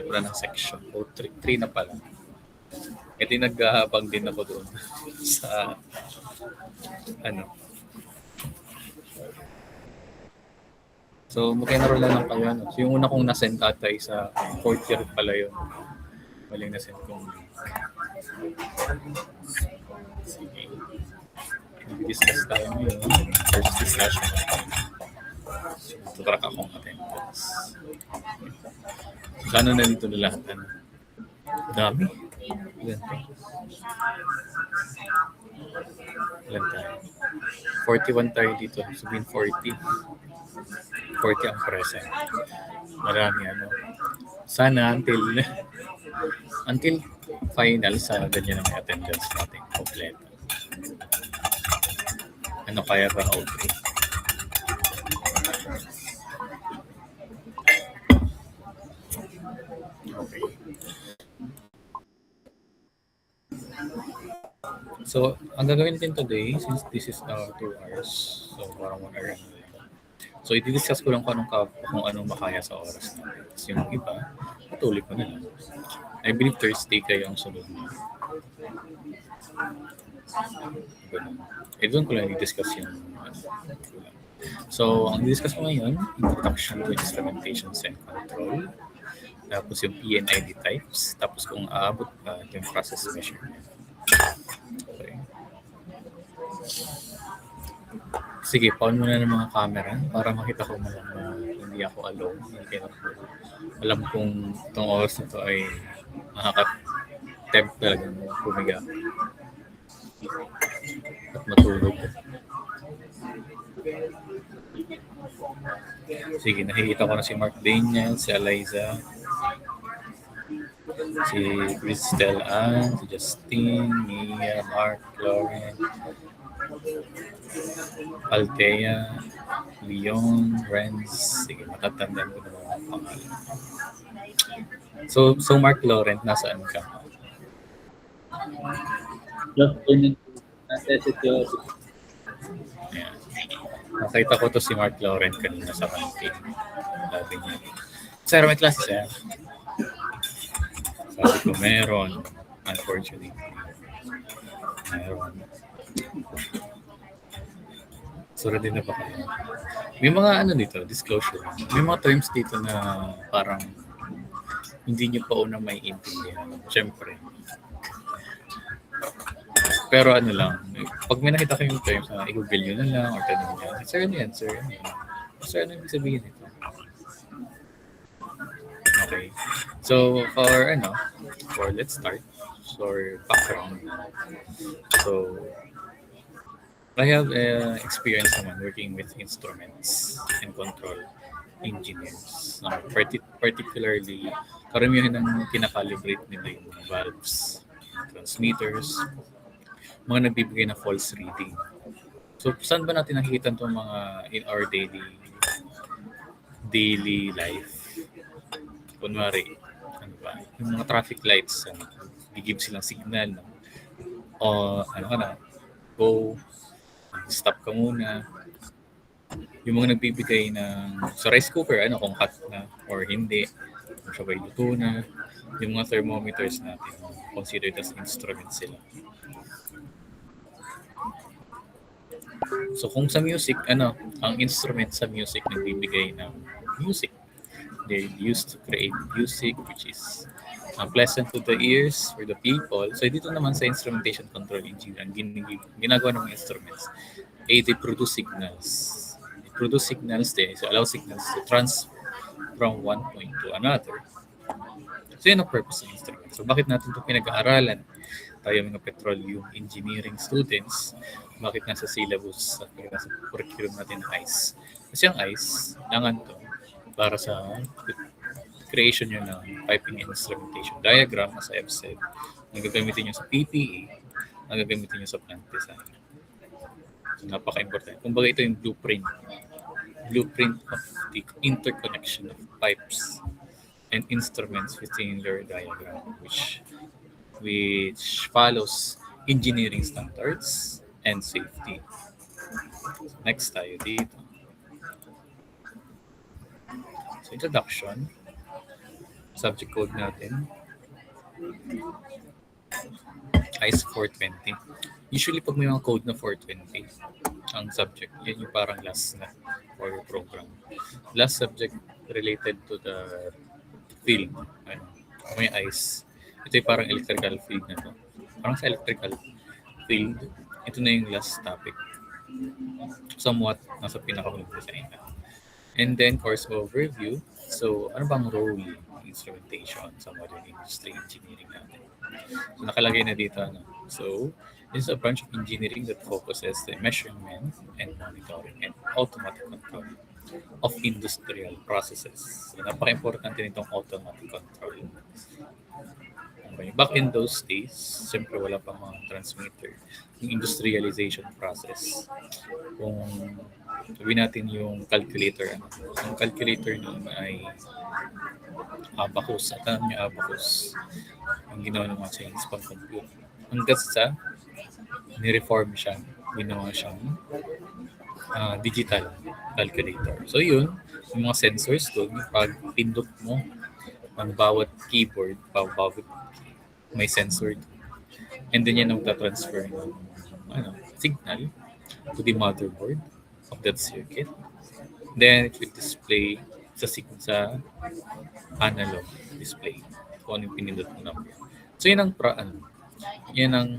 pala ng section. O 3 na pala. E di nag-ahabang din ako doon sa ano. So, mag-enroll na lang kayo. So, yung una kong nasend ata ay sa 4th year pala yun. Maling nasend kong link. Sige. Mag-discuss tayo ngayon. First discussion. Tutrack akong attendance. Sana na dito na lahat. Dami. Ilan tayo? 41 tayo dito. Sabihin 40. 40 ang present. Marami Sana until final sa ganyan ang attendance natin kompleto. Kaya ba okay? Okay. So, ang gagawin natin today, since this is 2 hours, so parang 1 hour. So, i-discuss ko lang kung anong makaya sa oras natin. Tapos yung iba, patuloy ko na lang. I believe Thursday kayo ang sunod mo. Doon ko lang i-discuss yung So, ang i-discuss ko ngayon, introduction to instrumentations and control. Tapos yung PNID types. Tapos kung aabot pa, yung process measurement. Okay. Sige, paon muna ng mga camera para makita ko malang na hindi ako alone. Alam kong itong oras na ito ay nakaka-tempt talaga pumiga at matulog. Sige, nakikita ko na si Mark Daniel, si Eliza, si Cristel Ann, si Justine, Mia, Mark, Lauren, Althea, Leon, Renz. Sige, matatandaan ko na mga pangalan. So Mark Laurent, nasaan ka? Yeah. Nakita ko to si Mark Laurent kanina sa canteen. Sabi niya, sir, may klase siya. Sabi ko, meron. Unfortunately. Meron. Sura din na ba kayo? May mga dito, disclosure. May mga terms dito na parang hindi nyo pa unang may intindihan. Siyempre. Pero lang, pag may nakita kayong terms na i-google nyo na lang or tanong nyo, sir, ano yan, sir? Sir, ano ibig sabihin nito? Okay. So, let's start. For background. So, I have experience naman working with instruments and control engineers. Particularly, karamihan ng kinakalibrate nila yung valves, transmitters, mga nagbibigay na false reading. So, saan ba natin nakikita itong mga in our daily life? Kunwari, yung mga traffic lights, give silang signal, go, stop ka muna. Yung mga nagbibigay sa rice cooker, kung hot na or hindi, kung siya ba'y luto na. Yung mga thermometers natin, considered as instruments sila. So kung sa music, ang instrument sa music nagbibigay ng music. They're used to create music which is pleasant to the ears for the people. So dito naman sa instrumentation control engineer, ang ginagawa ng mga instruments, they produce signals. They produce signals, they allow signals to transfer from one point to another. So yun ang purpose ng instrument. So bakit natin ito pinag-aaralan? Tayo mga petroleum engineering students, bakit nasa syllabus at nasa curriculum natin ICE? Kasi ang ICE, langan to para sa creation nyo ng piping and instrumentation diagram, as I've said, ang gagamitin nyo sa PPE, ang gagamitin nyo sa plant design. So, napaka-important. Kumbaga ito yung blueprint of the interconnection of pipes and instruments within their diagram, which follows engineering standards and safety. So, next tayo dito. So, introduction. subject code natin is 420. Usually, pag may mga code na 420, ang subject, yan yung parang last na for your program. Last subject related to the field. Ano, may ICE. Ito yung parang electrical field na to. Parang sa electrical field, ito na yung last topic. Somewhat, nasa pinakahuli sa inyo. And then, course overview. So, ano bang role ng instrumentation sa modern industry engineering natin? So, nakalagay na dito. Ano? So, this is a branch of engineering that focuses the measurement and monitoring and automatic control of industrial processes. So, napaka-importante nitong automatic control. Okay. Back in those days, siyempre wala pa mga transmitter. Yung industrialization process. Kung sabihin natin yung calculator, ano? Yung calculator noon ay abacus. At alam niyo abacus, ang ginawa ng mga Chinese pang-compute. Hanggang sa ni-reform siya, ginawa siyang digital calculator. So yun, yung mga sensors doon, pag pindot mo ang bawat keyboard, bawat may sensor doon. And then yan ang transfer ng signal to the motherboard of that circuit. Then it will display sa analog display kung ano yung pinindot mo number. So yan ang yan ang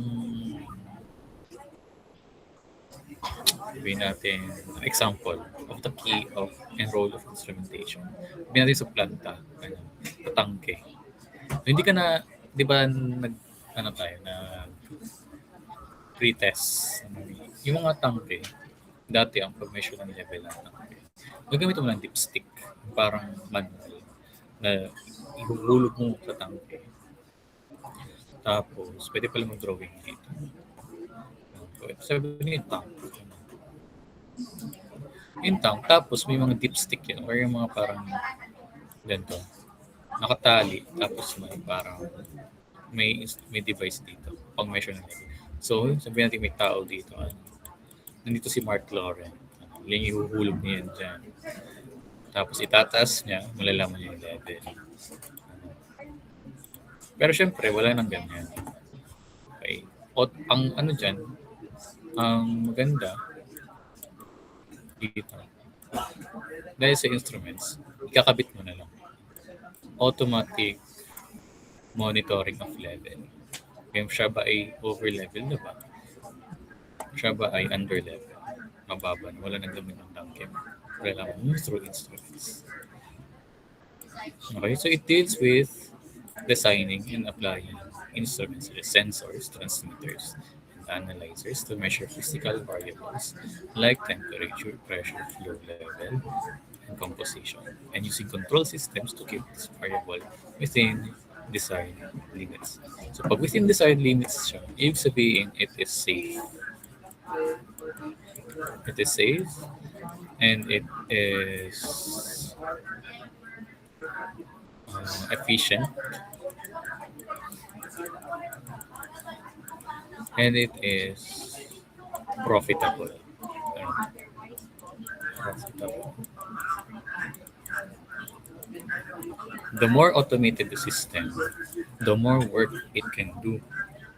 sabihin natin example of the key of and role of instrumentation. Sabihin natin sa planta, sa tangke. So, hindi ka na, di ba, tayo, na pre-test. Yung mga tangke, dati ang pag-measure ng level ng tangke, gagamit mo ng dipstick, parang manual, na ihuhulog mo sa tangke. Tapos, pwede pala mag-drawing dito. Sabi niyo yung tank. Yung tank, tapos may mga dipstick yun, or yung mga parang ganito, nakatali, tapos may parang may device dito, pang-measure ng level. So, sabihin natin may tao dito. Nandito si Mark Lauren. Yan yung ihuhulog niya yan dyan. Tapos itataas niya, malalaman niya yung level. Pero syempre, wala nang ganyan. Okay. Ang dyan, ang maganda dito, dahil sa instruments, ikakabit mo na lang. Automatic monitoring of level. Kaya siya ba ay over level na ba? Siya ba ay under level? Mababa na. Wala nang gamit ng tangke. Wala lang through instruments. Okay, so it deals with designing and applying instruments, sensors, transmitters, and analyzers to measure physical variables like temperature, pressure, flow level, and composition, and using control systems to keep this variable within desired limits. So pag within desired limits siya, ibig sabihin it is safe. It is safe and it is efficient and it is profitable. The more automated the system, the more work it can do,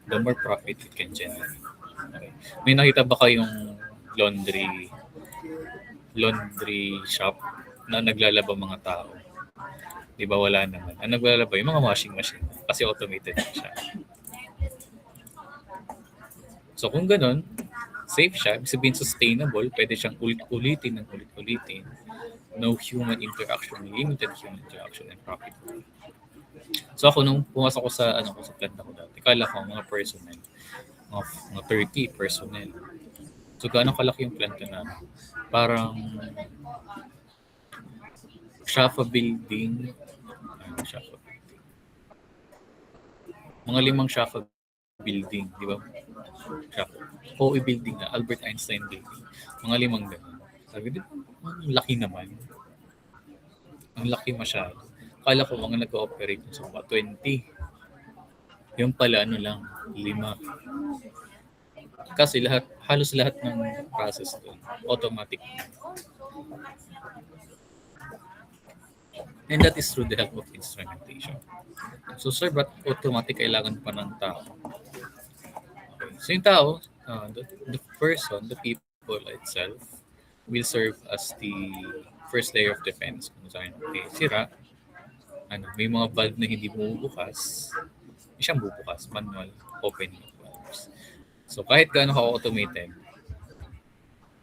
the more profit it can generate. Okay. May nakita ba kayong laundry shop na naglalaba mga tao? Di ba wala naman? Ang naglalaba yung mga washing machine kasi automated na siya. So kung ganun, safe siya, ibig sabihin sustainable, pwede siyang ulit-ulitin ng ulit-ulitin. No human interaction, limited human interaction and profit. So ako nung pumasok ko sa sa planta ko dati, kala ko mga personnel, mga 30 personnel. So gaano kalaki yung planta namin? Parang Shafa building. Mga 5 Shafa building, di ba? Shafa. OE building na, Albert Einstein building. Mga 5 ganun. Sabi, di ba, ang laki naman. Ang laki masyado. Kala ko mga nag-ooperate sa mga 20. Yung pala, lang, 5. Kasi halos lahat ng process doon, automatic. And that is through the help of instrumentation. So sir, but automatic kailangan pa ng tao? Okay. So yung tao, the person, the people itself, will serve as the first layer of defense. Kung saan, okay, sira, may mga valve na hindi bumubukas, may siyang bubukas, manual opening of valves. So kahit gaano ka-automated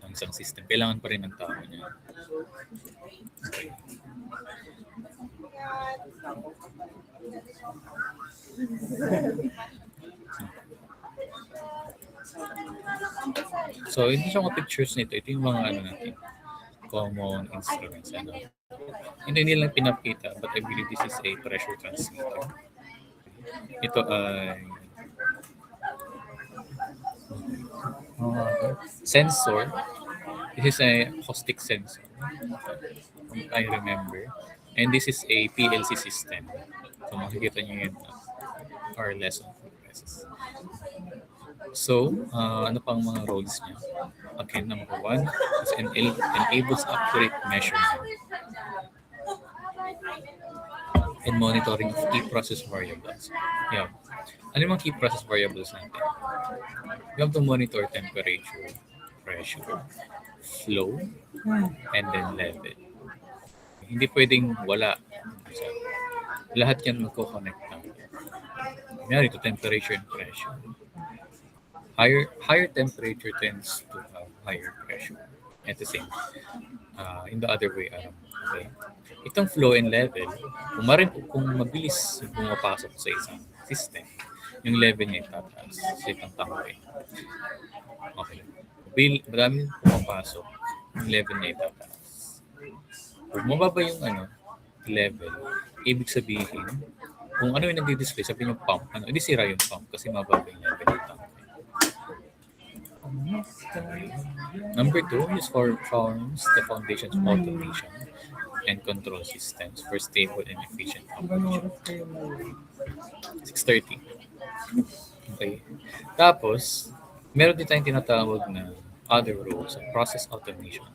ang isang system, kailangan pa rin ng tao niya. Okay. So, hindi siya mga pictures nito. Ito yung mga natin, common instruments. Hindi nila pinapita, but I believe this is a pressure transmitter. Ito ay sensor. This is a acoustic sensor, I remember. And this is a PLC system. So, makikita nyo yun our lesson progresses. So, ano pang mga roles niya? Again, number one is enables accurate measurement and monitoring of key process variables. Yeah. Ano yung mga key process variables natin? You have to monitor temperature, pressure, flow, and then level. Hindi pwedeng wala. Lahat yan magko-connect na. Kunyari ito, temperature and pressure. Higher temperature tends to have higher pressure. At the same, in the other way around. Okay? Itong flow and level, kung mabilis pumapasok sa isang system, yung level niya itataas sa itong tangke. Okay. Maraming pumapasok, yung level niya itataas. Kung mababa yung level, ibig sabihin, kung ano yung nagdi-display, sabi yung pump, hindi sira yung pump kasi mababa yung level ng tangke. Number two is forms the foundations of automation and control systems for stable and efficient operation. 6:30. Okay. Tapos, meron din tayong tinatawag na other roles, process automation.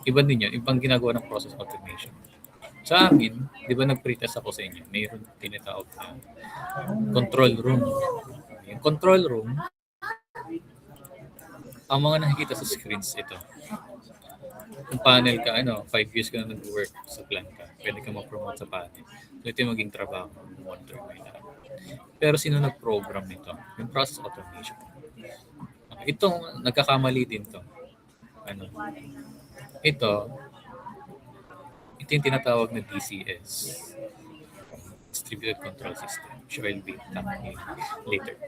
Iba din yun, ibang ginagawa ng process automation. Sa amin, di ba nag-pretest ako sa inyo, mayroon tinatawag na control room. Yung control room, ang mga nakikita sa screens ito. Kung panel ka, 5 years ka na nag-work sa plant ka, pwede ka ma-promote sa panel. So ito yung maging trabaho, monitor mo lahat. Pero sino nag-program nito? Yung process automation. Itong nagkakamali din to. Ito yung tinatawag na DCS, Distributed Control System, which will be talking later.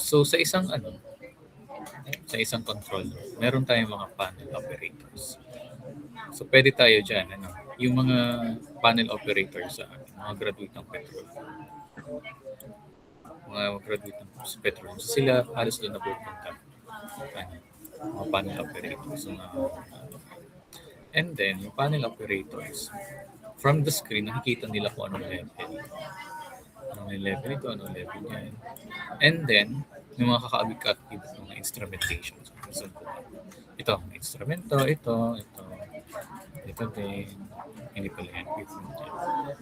So sa isang control room, meron tayong mga panel operators. So pwede tayo dyan, yung mga panel operators sa mga graduate ng petrol. Mga graduate ng petrol. So sila halos doon na pupunta. Mga panel operators. And then, yung panel operators, from the screen, nakikita nila kung anong level. Anong level ito, anong level yan. And then, yung mga kakaabig-kaabig ng mga instrumentation. So, ito, instrumento, ito din, hindi pala yan.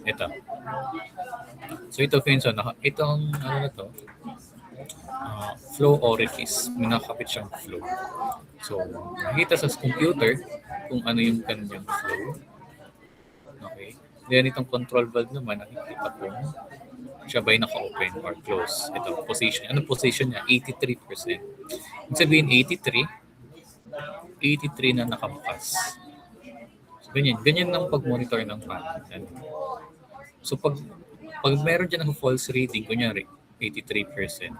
Ito. So, ito, Finson, itong, flow orifice, may nakakapit siyang flow. So, nakikita sa computer kung ano yung kanyang flow. Okay. Then, itong control valve naman, nakikita kung siya ba'y naka-open or close. Ito, position. Anong position niya? 83%. Ibig sabihin, 83 na nakabukas. So, ganyan ang pag-monitor ng panel. So, pag meron dyan ng false reading, kunyari, 83%,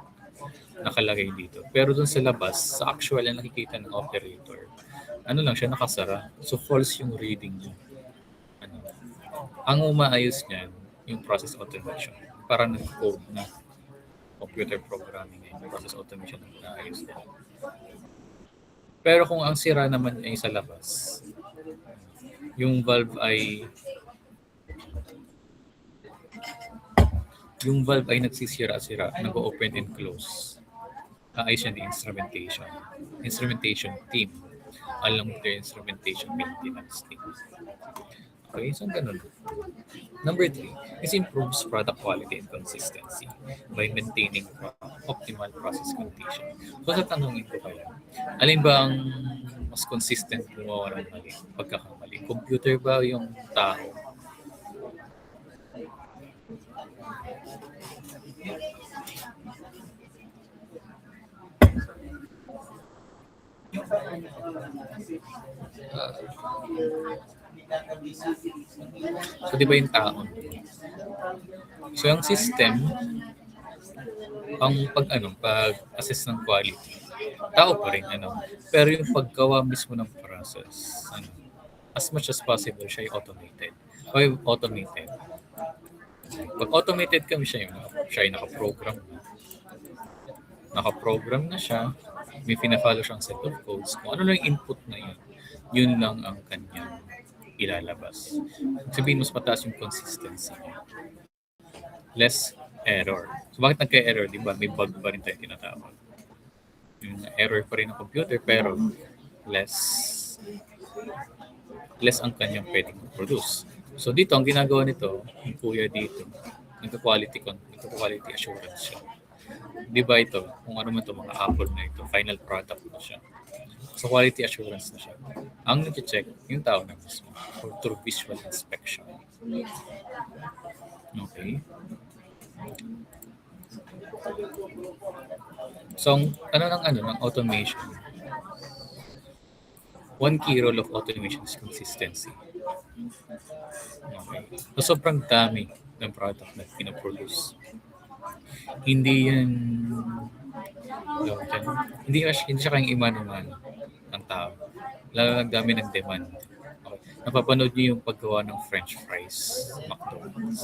nakalagay dito. Pero dun sa labas, sa actual na nakikita ng operator, lang siya, nakasara. So, false yung reading niya. Ang umaayos niyan, yung process automation. Para nag-code na computer programming yung process automation na inaayos niya. Pero kung ang sira naman ay sa labas, yung valve ay nagsisira-sira, nag-open and close. Ayos yan yung instrumentation team. along with their instrumentation maintenance team. Okay, so ganun. Number 3 is improves product quality and consistency by maintaining optimal process condition. So sa tanongin ko kaya, alin ba ang mas consistent gumawa ng mali, pagkakamali? Computer ba yung tao? So di ba yung tao? So yung system, ang pag-assess ng quality, tao pa rin, pero yung paggawa mismo ng process, as much as possible, siya yung automated. O yung automated. Pag automated kami, siya yung nakaprogram na. Nakaprogram na siya, may pina-follow siyang set of codes. Kung ano lang yung input na yun lang ang kanyang ilalabas. Sabihin, mas mataas yung consistency niya. Less error. So bakit nagka-error? Di ba? May bug pa rin tayo tinatawag. Yung error pa rin ng computer, pero less ang kanyang pwedeng produce. So dito, ang ginagawa nito, yung kuya dito, nagka-quality assurance siya. Di ba ito, kung ano man ito, mga Apple na ito, final product na siya. So quality assurance na siya. Ang nag-check, yung tao na mismo, or through visual inspection. Okay. So, ng automation. One key role of automation is consistency. Okay. So, sobrang dami ng product na pinaproduce. Hindi siya kayang imano-mano ng tao. Lalo lang dami ng demand. Okay. Napapanood niyo yung paggawa ng French fries, McDonald's.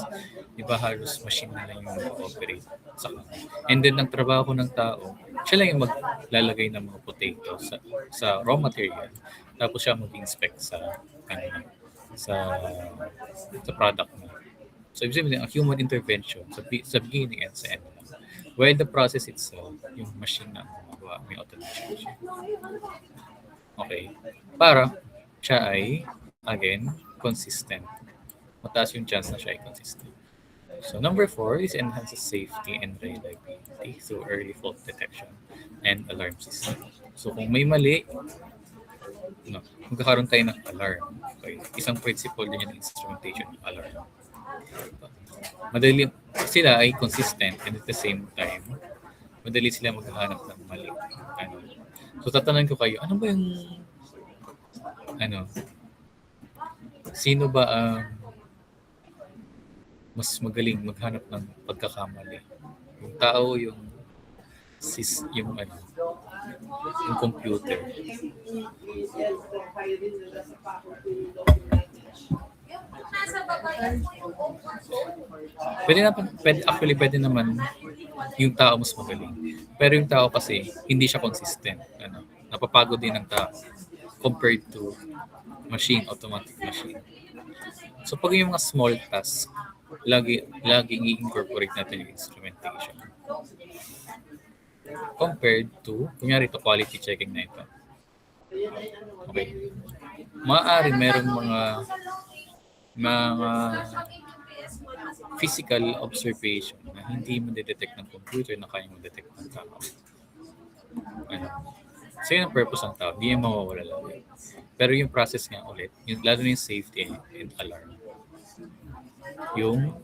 Di ba halos machine na lang yung mag-operate sa kanya. And then, ang trabaho ng tao, siya lang yung maglalagay ng mga potato sa raw material. Tapos siya mag-inspect sa product mo. So, ibig sabihin, ang human intervention sa beginning and sa end. While the process itself, yung machine na magawa, may automation siya. Okay. Para siya ay, again, consistent. Mataas yung chance na siya ay consistent. So, number 4 is enhances safety and reliability through early fault detection and alarm system. So, kung may mali, magkakaroon tayo ng alarm. Okay. Isang principle din yung instrumentation, alarm. Madali sila ay consistent and at the same time, madali sila maghahanap ng mali. So, tatanungin ko kayo, ano ba yung sino ba ang mas magaling maghanap ng pagkakamali? Yung tao, yung computer. Pwede naman yung tao mas magaling. Pero yung tao kasi, hindi siya consistent. Napapagod din ng tao compared to automatic machine. So pag yung mga small tasks, laging i-incorporate natin yung instrumentation. Compared to, kunyari ito, quality checking na ito. Okay. Maaaring meron mga physical observation na hindi mo detect ng computer na kaya mo detect ng tao. So yun ang purpose ng tao, hindi yung mawawala lang. Pero yung process nga ulit, lalo na yung safety and alarm. Yung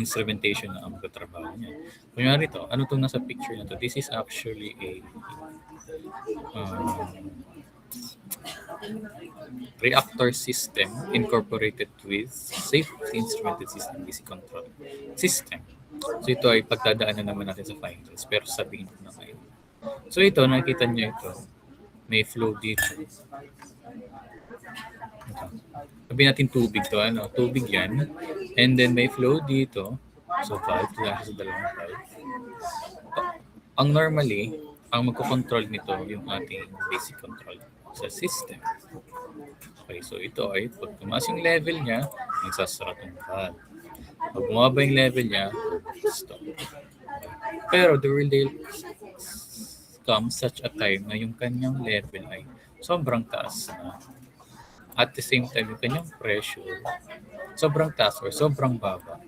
instrumentation na ang magtatrabaho niya. Kunyari ito, ano itong nasa picture na ito? This is actually a reactor system incorporated with safety instrumented system DC control system. So ito ay pagdadaanan naman natin sa finals, pero sabihin ko na ngayon. So ito, nakita niyo ito, may flow dito. Sabihin natin tubig to, tubig yan. And then may flow dito. So valve, lang sa dalawang valve. Ang normally, ang magkocontrol nito yung ating basic control sa system. Okay, so ito ay pag tumaas yung level niya, magsasara itong valve. Pag bumaba yung level niya, stop. Pero there will come such a time na yung kanyang level ay sobrang taas na. At the same time, yung kanyang pressure, sobrang taas or sobrang baba,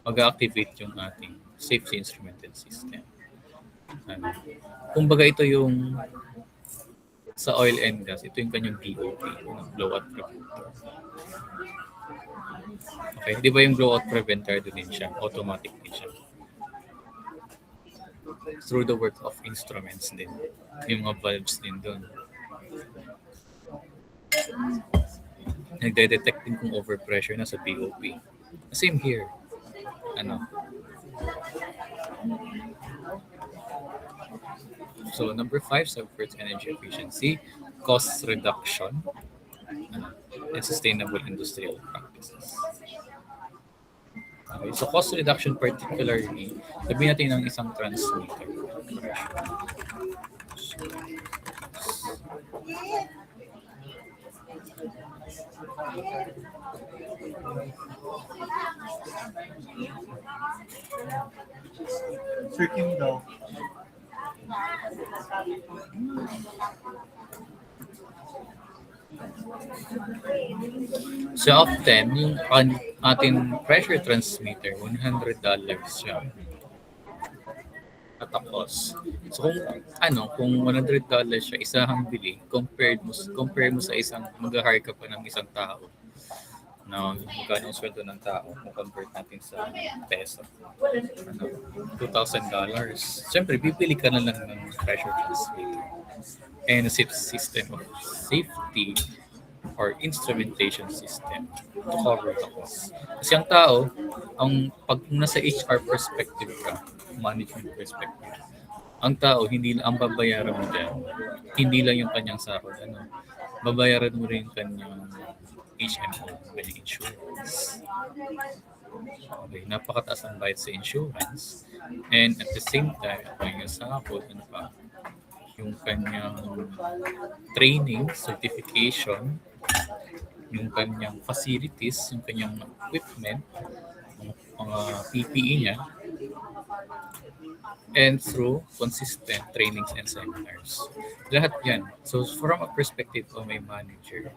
mag-activate yung ating safety instrumented system. Ano? Kumbaga ito yung sa oil and gas, ito yung kanyang BOP, blowout preventer. Okay, di ba yung blowout preventer doon din siya, automatic din siya. Through the work of instruments din, yung mga valves din doon. Nagde-detect din kung overpressure na sa BOP. Same here. Ano? So number 5 supports energy efficiency, cost reduction, and sustainable industrial practices. Okay, so cost reduction particularly, sabihin natin ng isang transmitter. Freaking daw. So often, yung ating pressure transmitter, $100 siya at a cost. So kung $100 siya, isang bili, compare mo sa isang mag-hire ka pa ng isang tao na magkano ang sweldo ng tao kung convert natin sa peso. $2,000. Siyempre, bibili ka na lang ng pressure transmitter and a system of safety or instrumentation system to cover the cost. Kasi ang tao, pag nasa HR perspective ka, management perspective, ang tao, ang babayaran mo dyan, hindi lang yung kanyang sahod, babayaran mo rin yung kanyang HMO, kanyang insurance. Okay, napakataas ang bayad sa insurance. And at the same time, yung sahod, yung kanyang training, certification, yung kanyang facilities, yung kanyang equipment, mga PPE niya, and through consistent trainings and seminars. Lahat yan. So from a perspective of my manager,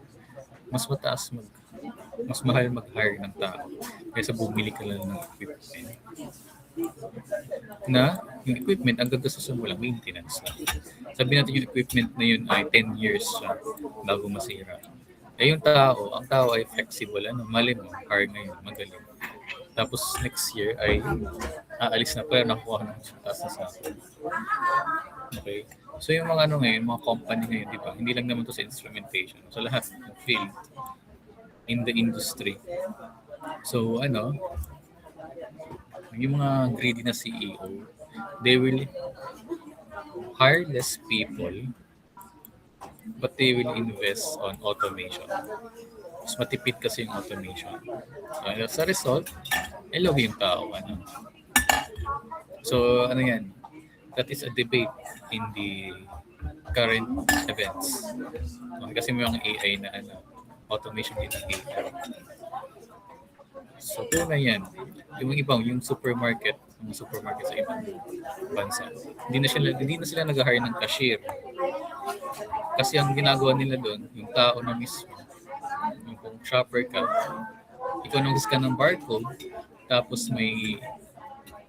mas mahal mag-hire ng tao kaysa bumili ka lang ng equipment. Na yung equipment, ang gagastusin mo lang, maintenance lang. Sabi natin yung equipment na yun ay 10 years siya bago masira. Yung tao, ang tao ay flexible, mali mo, hire ngayon, magaling. Tapos next year ay aalis na pero nakuha ng taas na sahod. Okay? So yung mga ngayon, mga company ngayon, di ba? Hindi lang naman to sa instrumentation. So lahat ng field in the industry. So yung mga greedy na CEO, they will hire less people but they will invest on automation. Mas matipid kasi yung automation. So, sa result, hello yung tao. So, yan? That is a debate in the current events. Kasi may mga AI na automation din ng AI. So, na yan. Yung ibang, yung supermarket sa ibang bansa, hindi na sila nag-hire ng cashier. Kasi ang ginagawa nila doon, yung tao na mismo, yung kung shopper ka, ikaw nag-scan ng barcode, tapos may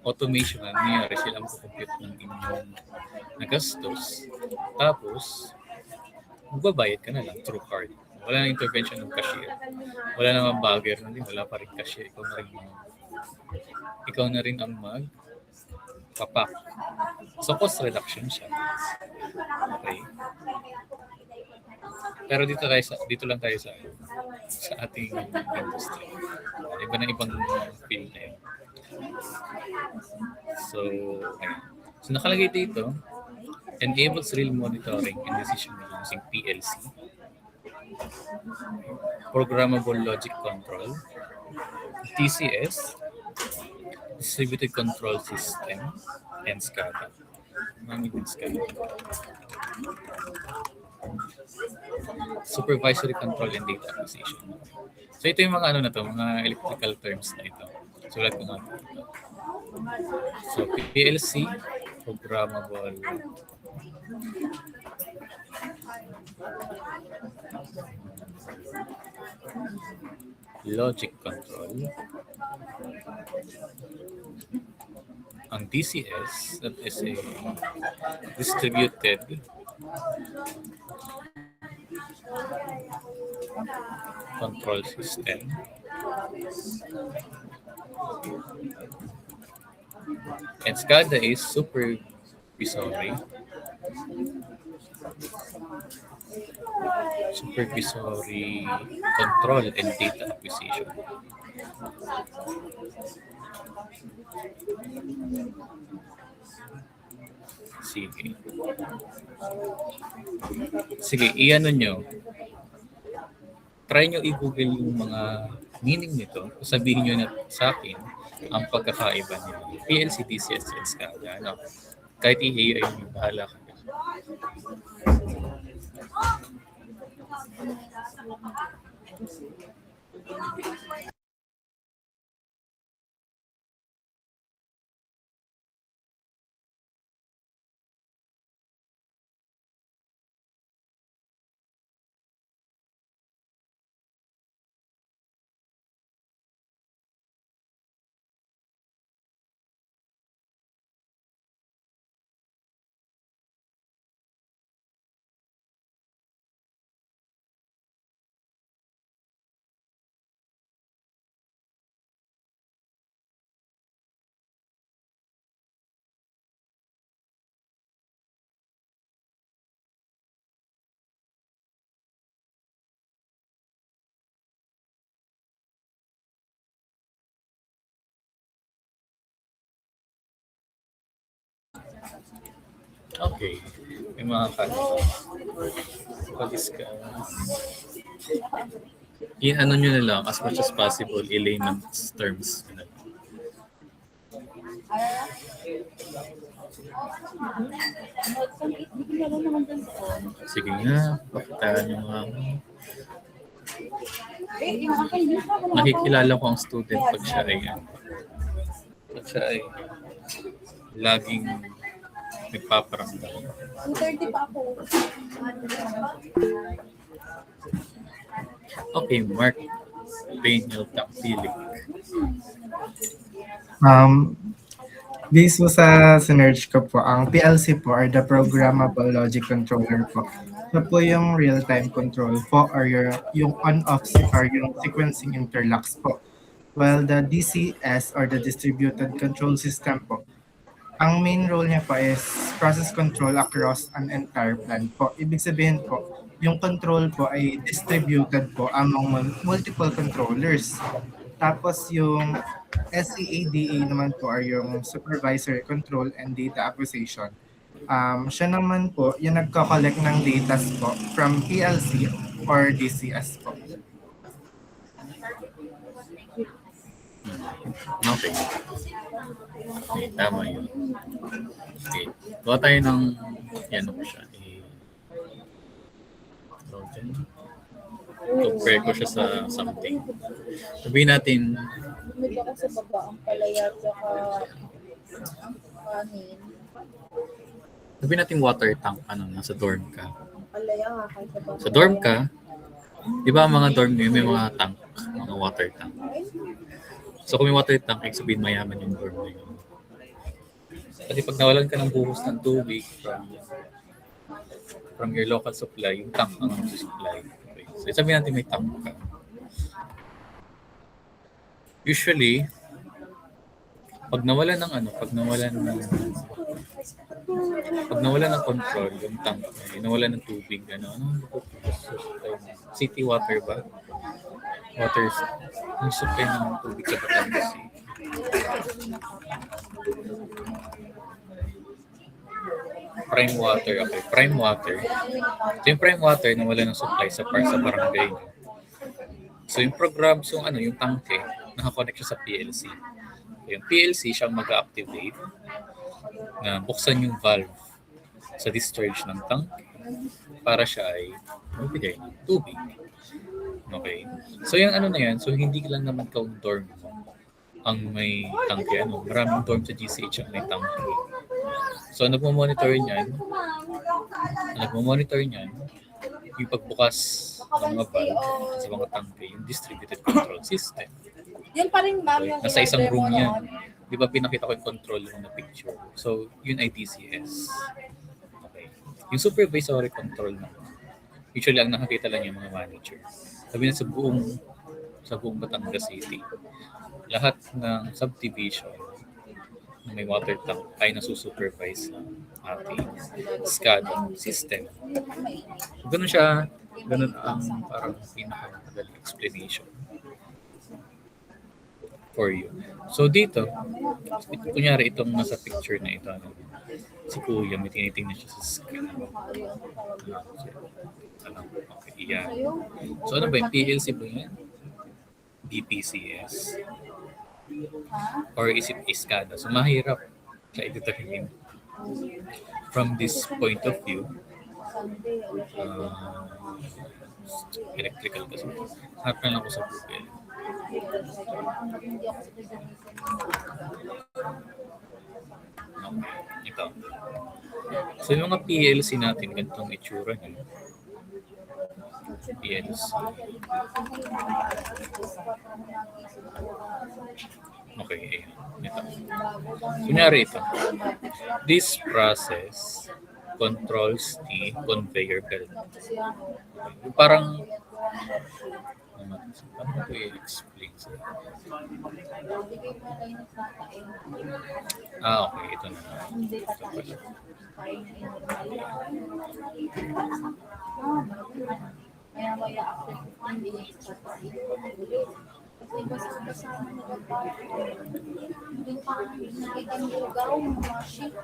automation na nangyari, sila ang compute ng inyong nagastos, tapos magbabayad ka na lang through card. Wala nang intervention ng cashier. Wala namang bagger na din, wala pa rin cashier. Ikaw na rin ang mag-papak. So, cost reduction siya. Okay. Pero dito lang tayo sa ating industry. Iba na ibang field na yun. So, ayun. So, nakalagay dito, enables real monitoring and decision making using PLC. Programmable logic control, TCS, distributed control system, and SCADA. Supervisory control and data acquisition. So ito yung mga mga electrical terms na ito. Sulat ko nga ito. So PLC, programmable logic control. Ang DCS, that is a distributed control system. And SCADA is supervisory control and data acquisition. Sige. Sige, i-ano nyo. Try nyo i-google yung mga meaning nito. Sabihin nyo na sa akin ang pagkakaiba nila. PLC, DCS, and SCADA. Ano? Kahit i-AI nyo, bahala ka. Okay. May mga pag-discuss. I-ano nyo na lang as much as possible, i-layman's terms. Sige nga, pakitaan nyo nga. Nakikilala ko ang student pag siya ay laging nagpaparamdam. 2:30 pa ako. Okay, Mark Daniel Takpilik. Based po sa sinerge ko po, ang PLC po or the Programmable Logic Controller po. Ito po yung real-time control po or yung on-off or yung sequencing interlocks po. While the DCS or the Distributed Control System po, ang main role niya po is process control across an entire plant po. Ibig sabihin po, yung control po ay distributed po among multiple controllers. Tapos yung SCADA naman po ay yung Supervisory Control and Data Acquisition. Siya naman po yung nagko-collect ng data po from PLC or DCS po. Okay. Okay, tama yun. Okay. Gawa tayo ng yan po siya. Compare ko siya sa something. Sabihin natin May ako sa baba ang palaya at saka kanin. sabihin natin water tank, nasa dorm ka. Ang palaya nga kahit sa baba. Sa dorm ka, di ba ang mga dorm nyo, may mga tank, mga water tank. So kung may water tank, ibig sabihin mayaman yung dorm na yun. Kasi pag nawalan ka ng buhos ng tubig from your local supply, yung tank ang supply. Okay. So sabihin natin may tank ka. Usually, pag nawalan ng control, yung tank, nawalan ng tubig, city water ba? Water, yung supply ng tubig sa Batangas. Prime water, okay. Prime water. So yung prime water, nawala ng supply sa barangay. So yung program, yung tanke, nakakonect siya sa PLC. Yung PLC siyang mag-activate na buksan yung valve sa discharge ng tank para siya ay magbigay ng tubig. Okay. So yung na yan, so hindi lang naman kaung dorm ang may tanke. Maraming dorm sa GCH ang may tanke. So nagmo-monitor niyan Yung pagbukas ng mga valve sa mga tangke, yung distributed control system. Yun pa rin, ma'am, Okay. yung Nasa isang in-order room mo yan. noon. Di ba pinakita ko yung control room na picture? So, yun ay DCS. Okay. Yung supervisory control na, usually ang nakakita lang yung mga manager. Sabi na sa buong Batangas City, lahat ng subdivision na may water tank ay nasusupervise ng ating SCADA system. So, ganun siya, ganun ang parang pinaka-madaling explanation for you. So dito, kunyari itong nasa picture na ito, ano, si Kuya, may tinitingnan siya sa screen. Okay, yan. So ano ba yung PLC ba yan? DPCS? Or is it SCADA? So mahirap siya i-determine. From this point of view, uh, electrical kasi. Harap na lang ako sa Google. Okay, ito. So yung mga PLC natin, ganitong itsura niya. PLC. Okay, ayan. Ito. Kunyari ito. This process controls the conveyor belt. Okay. Parang paano ko i-explain sa'yo? Okay. Ito na. Ito pala. Maya-maya after 15 minutes, ulit. Kasi basta hindi pa nakikinilugaw ng mga shift.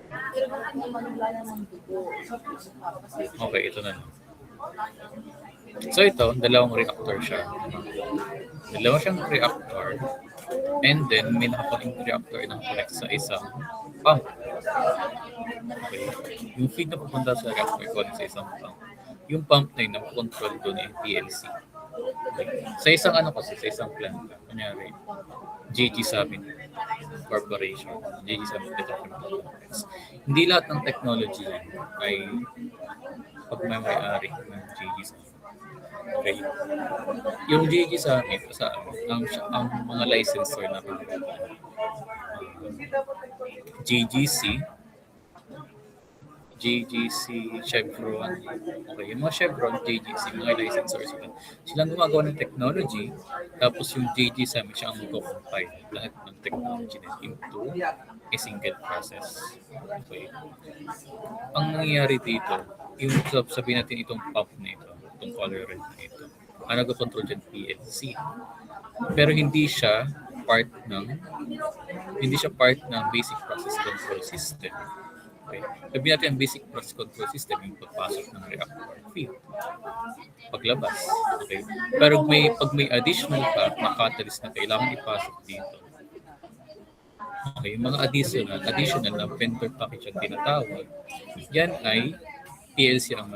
Pero bakit naman wala namang dugo? Okay, ito na. So ito, dalawang reactor siya. Dalawa siyang reactor. And then, may nakapaling reactor na connect sa isang pump. Okay. Yung feed na pupunta sa reactor, connect sa isang pump. Yung pump na yun, nakontrol doon yung PLC. Okay. Sa isang sa isang plant, kunyari, JG Summit Corporation, JG Summit Petrochemical Complex. Hindi lahat ng technology ay pagmamayari ng JG Summit. Okay. Yung JG Summit, ang mga licensor na JGC, Chevron. Okay, yung mga Chevron, JGC, mga licensors sila. Silang gumagawa ng technology, tapos yung JG Summit siya ang mag-compile lahat ng technology na into a single process. Okay. Ang nangyayari dito, yung sabihin natin itong pump na ito, itong color red na ito, ang nag-control dyan PLC. Pero hindi siya part ng basic process control system. Okay. Sabihin natin ang basic process control system yung pagpasok ng reactor feed. Paglabas. Okay. Pero pag may additional pa, mga catalyst na kailangan ipasok dito. Okay, yung mga additional na vendor package ang tinatawag, yan ay PLC ang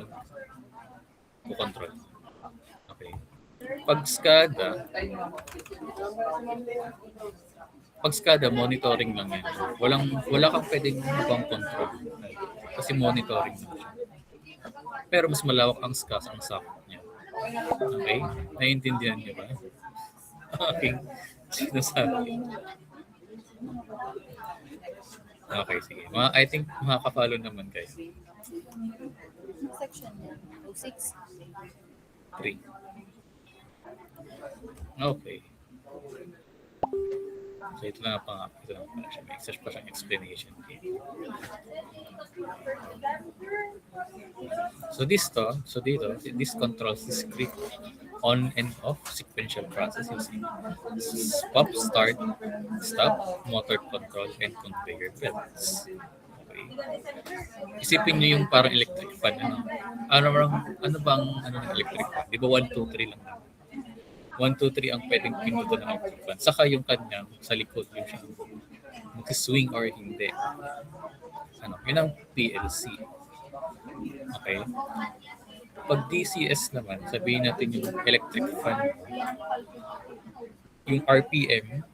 mag-control. Okay. Pag SCADA, monitoring lang yan. Wala kang pwedeng ibang control. Kasi monitoring lang siya. Pero mas malawak ang SCADA ang sakop niya. Okay? Naiintindihan niyo ba? Okay. Sinasabi. Okay, sige. I think makaka-follow naman kayo. Section niya. 06. 3. Okay. So ito na pala siya. May extra pa siyang explanation. So dito, this controls discrete on and off sequential process using pump, start, stop, motor control, and conveyor belts. Okay. Isipin niyo yung parang electric fan. Ano bang ng electric fan? Di ba 1, 2, 3 lang? 1, 2, 3 ang pwedeng pindutin ng electric fan. Saka yung kanyang sa likod yung siya mag-swing or hindi. Yun ang PLC. Okay? Pag DCS naman, sabihin natin yung electric fan, yung RPM,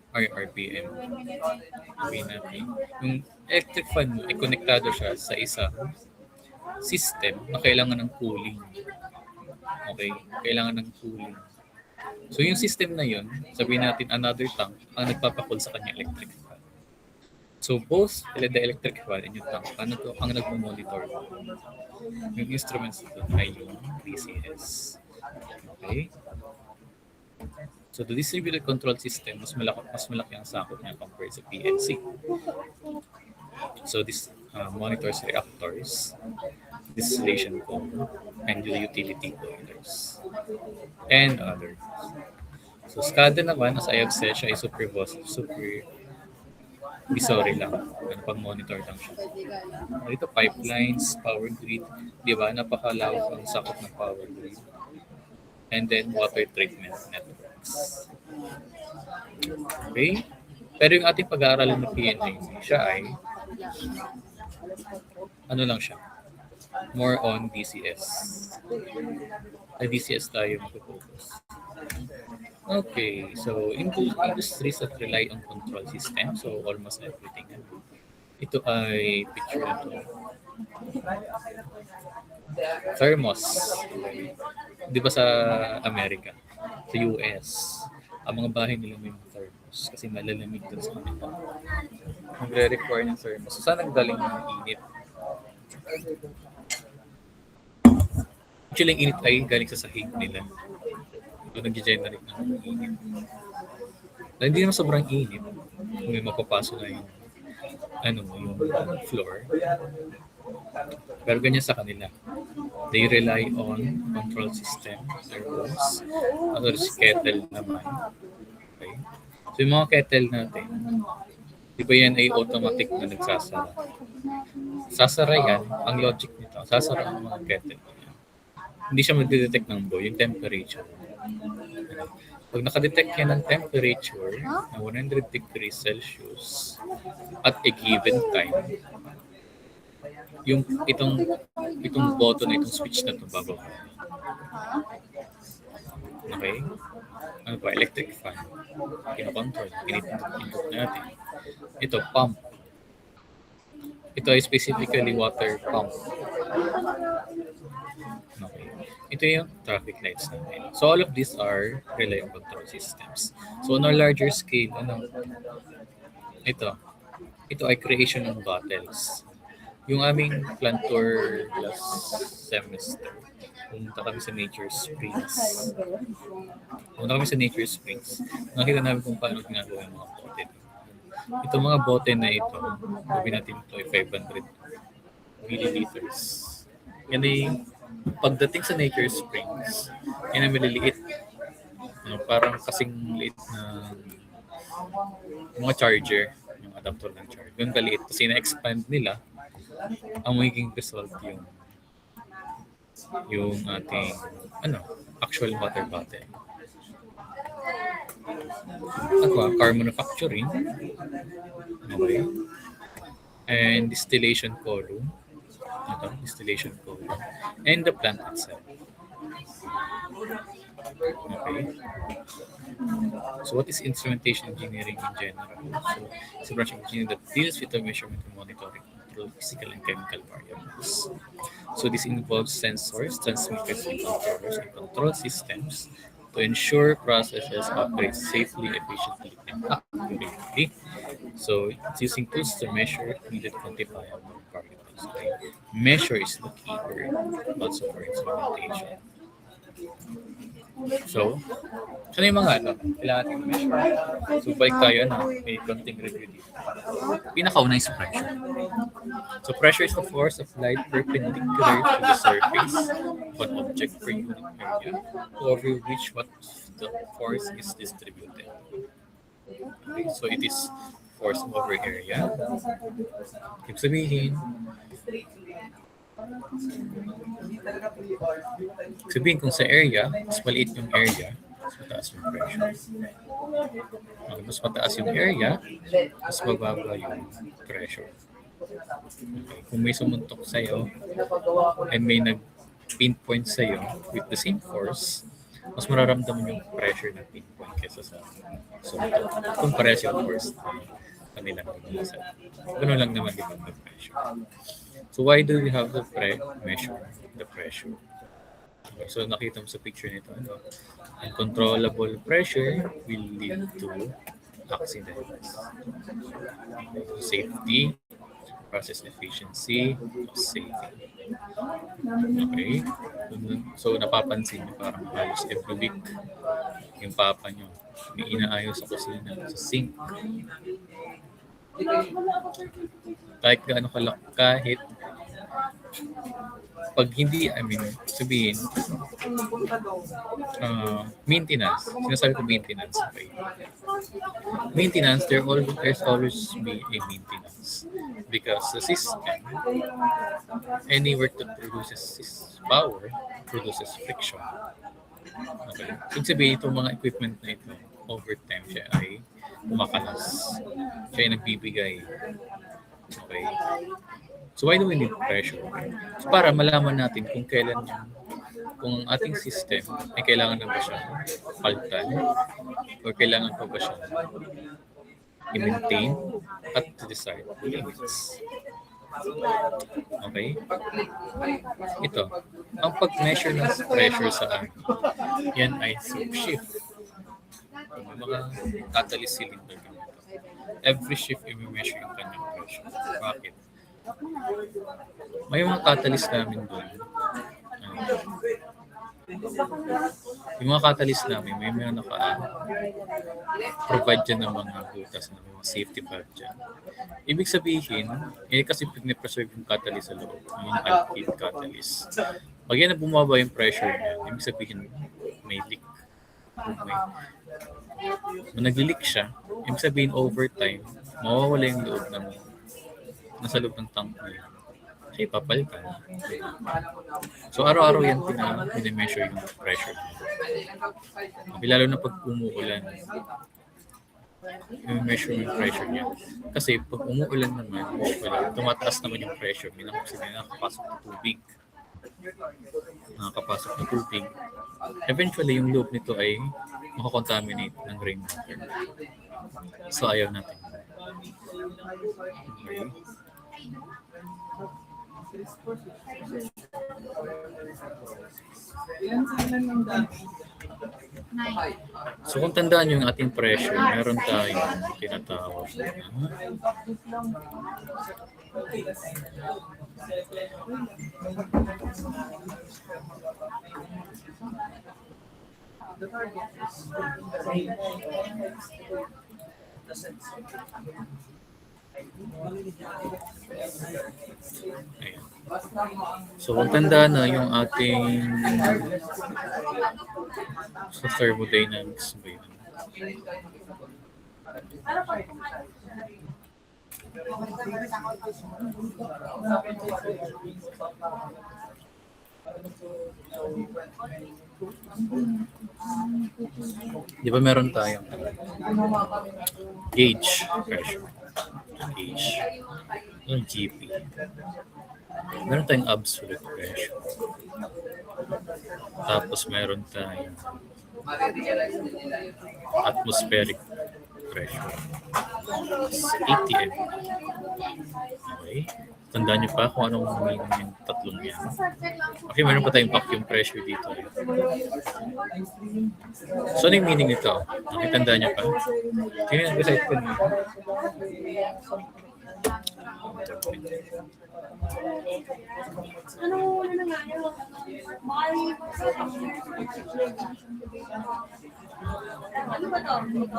sabihin natin, yung electric fan ay konektado siya sa isang system na kailangan ng cooling. Okay? Kailangan ng cooling. So yung system na yun, sabihin natin another tank, ang nagpapakool sa kanya electric fan. So both the electric fan and yung tank, ang nagmo-monitor. Yung instruments dito ay yung DCS. Okay? So the distributed control system, mas malaki ang sakop niya compared sa PLC. So this monitors reactors, distillation cone, and the utility boilers, and others. So SCADA naman, as I have said, siya ay supervisory lang. Pag-monitor lang siya. Dito, pipelines, power grid, di ba? Napakalawak ang sakop ng power grid. And then, water treatment networks. Okay? Pero yung ating pag-aaralan ng PNA, siya ay ano lang siya? More on DCS. Ay, DCS tayo mag-focus. Okay, so industries that rely on control system, so almost everything. Ito ay picture na ito. Thermos. Okay. Di ba sa Amerika, sa US, ang mga bahay nila may mga thermos kasi malalamig doon sa kanila. Nagre-require ng thermos. So, saan naggaling yung init? Actually, ang init ay galing sa sahig nila. Doon nag-generate ng init. Na hindi naman sobrang init. Kung may mapapasok na yung yung floor. Pero ganyan sa kanila. They rely on control system, thermos, at si kettle naman. Okay? So yung mga kettle natin, di ba yan ay automatic na nagsasara? Sasara yan, ang logic nito, sasara ang mga kettle. Hindi siya mag-detect ng yung temperature. Pag nakadetect yan ng temperature na 100 degrees Celsius at a given time, yung itong button, itong switch na ito bababa. Okay? Ano ba? Electric fan. Kinokontrol. Input natin. Ito, pump. Ito ay specifically water pump. Okay. Ito yung traffic lights natin. So all of these are relay control systems. So on a larger scale, ito ay creation ng bottles. Yung aming plant tour last semester, pumunta kami sa Nature Springs. Nakita namin kung paano ginagawa yung mga bote. Itong mga bote na ito, sabi natin ito ay 500 milliliters. Yan ay pagdating sa Nature Springs, yan ay maliliit. Parang kasing liit na mga charger, yung adapter ng charger. Yung kaliit kasi na-expand nila, ang magiging result yung ating actual water bottle. Car manufacturing, okay, and distillation column, and the plant itself. Okay. So what is instrumentation engineering in general? So it's a branch of engineering that deals with the measurement and monitoring of physical and chemical variables. So this involves sensors, transmitters, and controllers and control systems to ensure processes operate safely, efficiently, and accurately. So it's using tools to measure needed quantifiable variables. Okay? Measure is the key word also for instrumentation. So yung mga kailangan natin measure. So balik tayo may konting review dito. Pinakauna is pressure. So pressure is the force applied perpendicular to the surface of an object per unit area over which what the force is distributed. Okay, so it is force over area. Ibig sabihin, kung sa area, mas maliit yung area, mas mataas yung pressure. Mas mataas yung area, mas mababa yung pressure. Okay. Kung may sumuntok sa'yo and may nag-pinpoint sa'yo with the same force, mas mararamdaman yung pressure ng pinpoint kesa sa sumuntok. Kung pares yung force. kanilang iniisip. Ganun lang naman din the pressure. So why do we have to measure the pressure? Okay, so nakita mo sa picture nito, ano? Uncontrollable pressure will lead to accidents. Safety, process efficiency, safety. Okay? So napapansin niyo parang halos every week yung papa niyo may inaayos sa kusina, sa sink. Kahit gaano kahit pag hindi, sabihin, maintenance. Sinasabi ko maintenance. Okay. Maintenance, there's always be a maintenance. Because the system, any work that produces power, produces friction. Okay. So, sabihin, itong mga equipment na ito, over time siya ay kumakalas. Siya ay nagbibigay. Okay. So why do we need pressure? So para malaman natin kung kailan kung ang ating system ay kailangan na ba siya palitan o kailangan pa ba siya i-maintain at to decide the limits. Okay? Ito, ang pag-measure ng pressure sa amin, yan ay through shift. May mga catalyst cylinder ganito. Every shift, i-measure yung kanyang pressure. Bakit? May mga catalyst namin doon. Yung mga catalyst namin, may mga naka-provide dyan ng mga butas ng mga safety valve dyan. Ibig sabihin, kasi pinipreserve yung catalyst sa loob, yung alkyd catalyst. Pag yan na bumaba yung pressure niya, ibig sabihin, may leak. Nag-leak siya, ibig sabihin over time, mawawala yung loob ng nasa loob ng tank na yun. Siya ipapalitan. So araw-araw yan pinameasure yung pressure. Lalo na pag umuulan, i-measure yung pressure niya. Kasi pag umuulan naman, tumataas naman yung pressure. May nakapasok na tubig. Nakakapasok na tubig. Eventually, yung loop nito ay makakontaminate ng rainwater. So ayaw natin. Okay. So kung tandaan nyo yung ating pressure, meron tayong tinatawag na ayan. So kung tandaan na yung ating sa thermodynamics ba yun? Di ba meron tayong gauge pressure? Gauge. Yung GP. Meron tayong absolute pressure. Tapos meron tayong atmospheric pressure. ATM. Okay. Tandaan niyo pa kung anong meaning yung tatlong yan. Okay, meron pa tayong vacuum pressure dito. So, ano yung meaning nito? Okay, tandaan niyo pa. Tingnan, nag-recite ko niyo.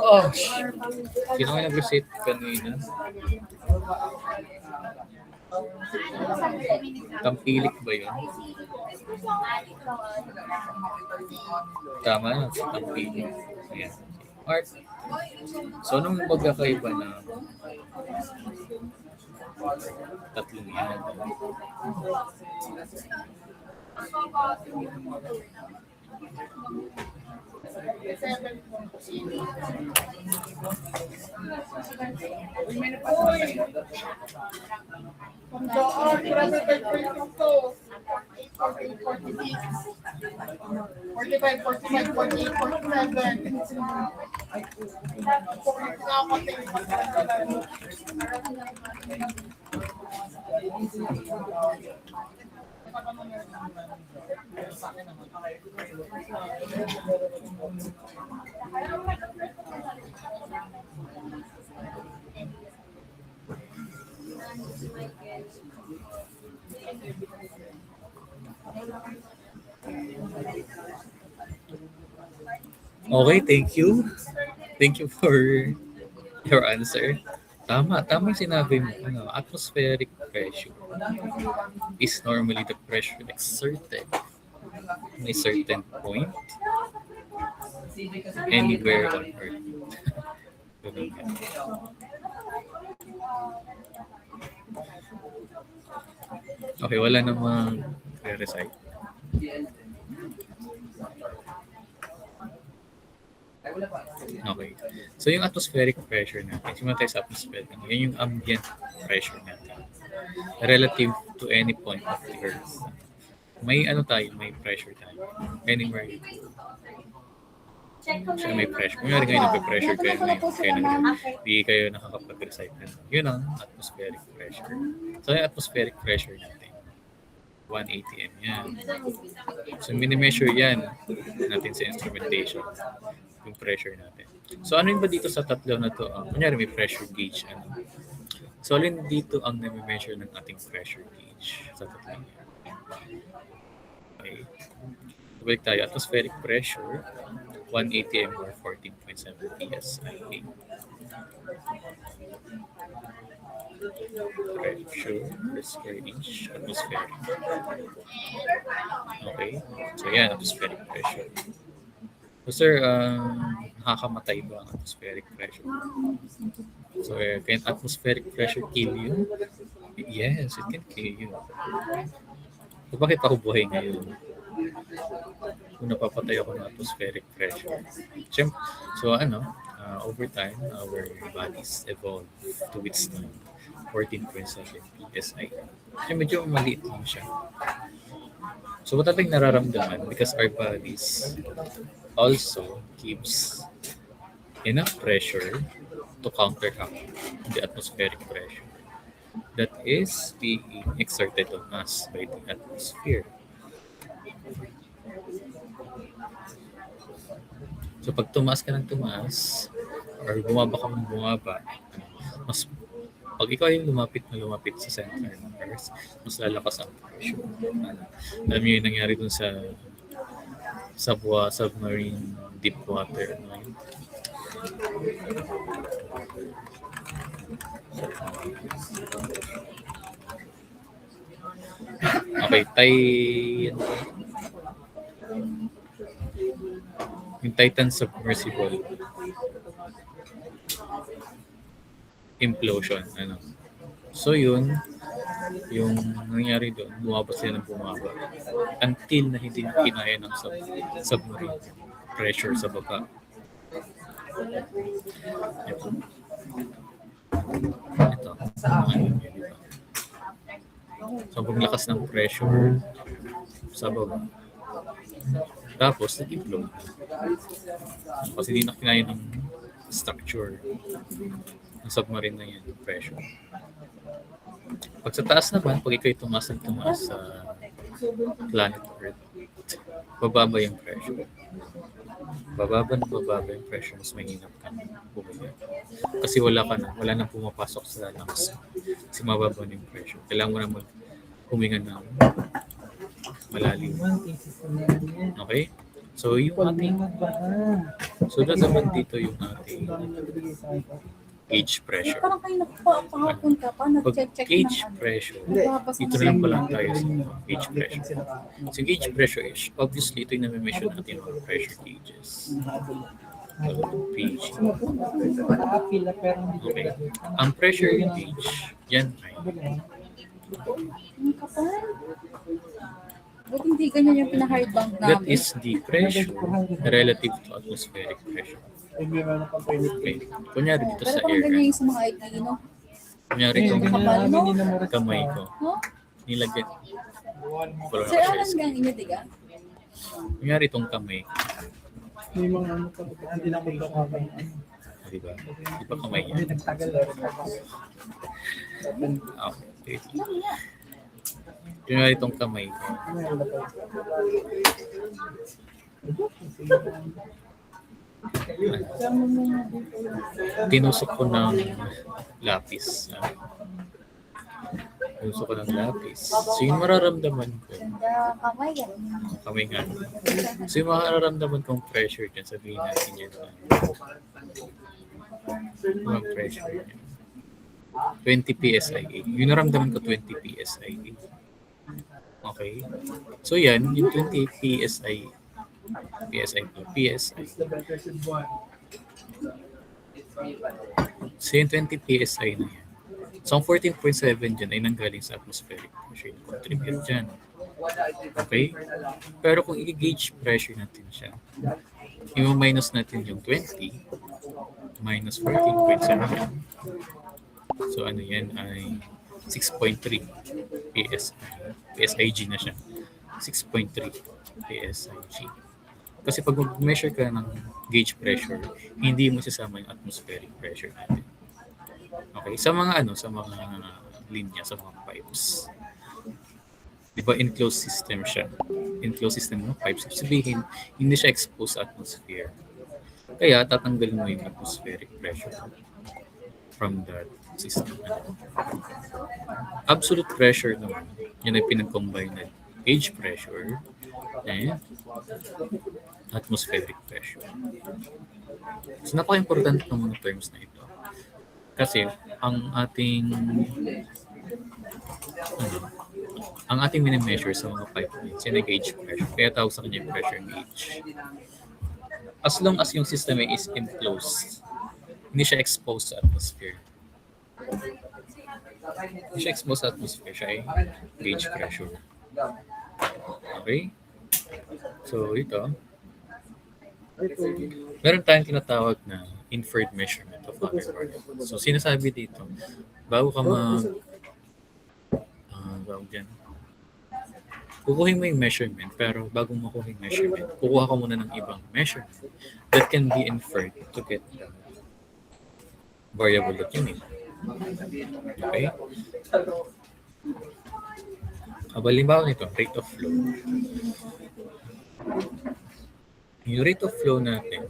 Oh, sino kayo nag-recite kanina? Tampilik ba yun? Tama na, tampilik. Ayan. Art. So, anong magkakaiba na tatlong yan? Pagkaan, grabe tayo po yung ito. 45, 46, 48, 48, 47. Okay, thank you. Thank you for your answer. Tama yung sinabi mo. Atmospheric pressure is normally the pressure exerted in a certain point anywhere on Earth. Ganun yan. Okay, wala namang re-recite. Okay. So yung atmospheric pressure natin, simula tayo sa atmospheric, yun yung ambient pressure natin. Relative to any point of the Earth. May pressure tayo. Anywhere you go. So may pressure. Kung may nagpe-pressure kayo ngayon, hindi kayo nakakapag-recite na. Yun ang atmospheric pressure. So yung atmospheric pressure natin, 1 atm yan. So minimeasure yan natin sa instrumentation, yung pressure natin. So ano yung ba dito sa tatlo na to? Kunyari may pressure gauge. So alin dito ang nami-measure ng ating pressure gauge sa tatlo yan? Okay. So balik tayo. Atmospheric pressure, 1 atm or 14.7 psi. Pressure per square inch atmospheric. Okay. So yan, atmospheric pressure. So sir, nakakamatay ba ang atmospheric pressure? So can atmospheric pressure kill you? Yes, it can kill you. So bakit ako buhay ngayon? Kung napapatay ako ng atmospheric pressure. So over time, our bodies evolve to withstand 14.7 psi. So medyo maliit lang siya. So what ating nararamdaman because our bodies also gives enough pressure to counteract the atmospheric pressure that is being exerted on us by the atmosphere. So pag tumaas ka ng tumaas or bumaba ka ng bumaba, pag ikaw yung lumapit sa center ng Earth, mas lalakas ang pressure. Alam niyo yung nangyari dun sa submarine deep water. Okay, yung Titan submersible implosion. So yun, yung nangyari doon, bumaba sila ng bumaba until na hindi kinaya ng submarine pressure sa baba. Ito. Sobrang lakas ng pressure sa baba. Tapos, nag-implode. Kasi hindi na kinaya ng structure ng submarine na yan, pressure. Pag sa taas naman, pag ikaw'y tumaas sa planet Earth, bababa yung pressure. Bababa yung pressure, mas mahirap ka na bumili. Kasi wala nang pumapasok sa lungs. Kasi mababa na yung pressure. Kailangan mo na huminga ng malalim. Okay? So, doon naman dito yung ating gauge pressure. Parang kayo nakapahapon ka pa, Pag nag-check gauge pressure, dito na lang pala tayo sa gauge pressure. So, gauge pressure is, obviously, ito yung nami-measure natin yung pressure gauges. PG. Okay. Ang pressure gauge, yan ay Ang kapal. Ba't hindi ganyan yung pinahard bank namin? that is the pressure relative to atmospheric pressure. Okay. Kunyari dito Pero sa parang air. ganyan yung sa mga Aikino. Kunyari itong Kapal, no? kamay ko. No? Nilagyan. Wala Sir, na alam siya. gang inyo, diga? Kunyari itong kamay. May mga ano pa, hindi na magkakabang ano. Diba? Di ba kamay Hindi yan? nagtagal. Okay. Yun nga itong kamay ko. Tinusok ko ng lapis. Tinusok ko ng lapis. So yung mararamdaman ko, Ganda kamay yan. kamay nga. So yung mararamdaman kong pressure dyan, sabihin natin yan. Yung pressure yan. 20 PSIA. Yung naramdaman ko 20 PSIA. Okay? So yan, yung 20 PSI. So yung 20 PSI na yan. So ang 14.7 dyan ay nanggaling sa atmospheric pressure. Yung contribute dyan. Okay? Pero kung i-gauge pressure natin siya, i-minus natin yung 20 minus 14.7. So ano yan ay 6.3 PSI. PSIG na siya. 6.3 PSIG. Kasi pag mag-measure ka ng gauge pressure, hindi mo sasama yung atmospheric pressure natin. Okay? Sa mga linya, sa mga pipes. Di ba enclosed system siya? Enclosed system ng pipes. Sabihin, hindi siya exposed sa atmosphere. Kaya tatanggalin mo yung atmospheric pressure from that system. Absolute pressure naman, yun ay pinag-combine na gauge pressure and atmospheric pressure. So napaka-important ng mga terms na ito. Kasi ang ating mini-measure sa mga pipelines, yun ay gauge pressure. Kaya tawag sa kanya pressure gauge. As long as yung system is enclosed, hindi siya exposed sa atmosphere. Hindi siya exposed sa atmosphere, siya ay gauge pressure. Okay? So ito, meron tayong tinatawag na inferred measurement of other variables. So sinasabi dito, bago ka kukuhin mo yung measurement, pero bago mo makuha yung measurement, kukuha ka muna ng ibang measurement that can be inferred to get the variable that you need. Okay? Halimbawa nito, rate of flow. Yung rate of flow natin,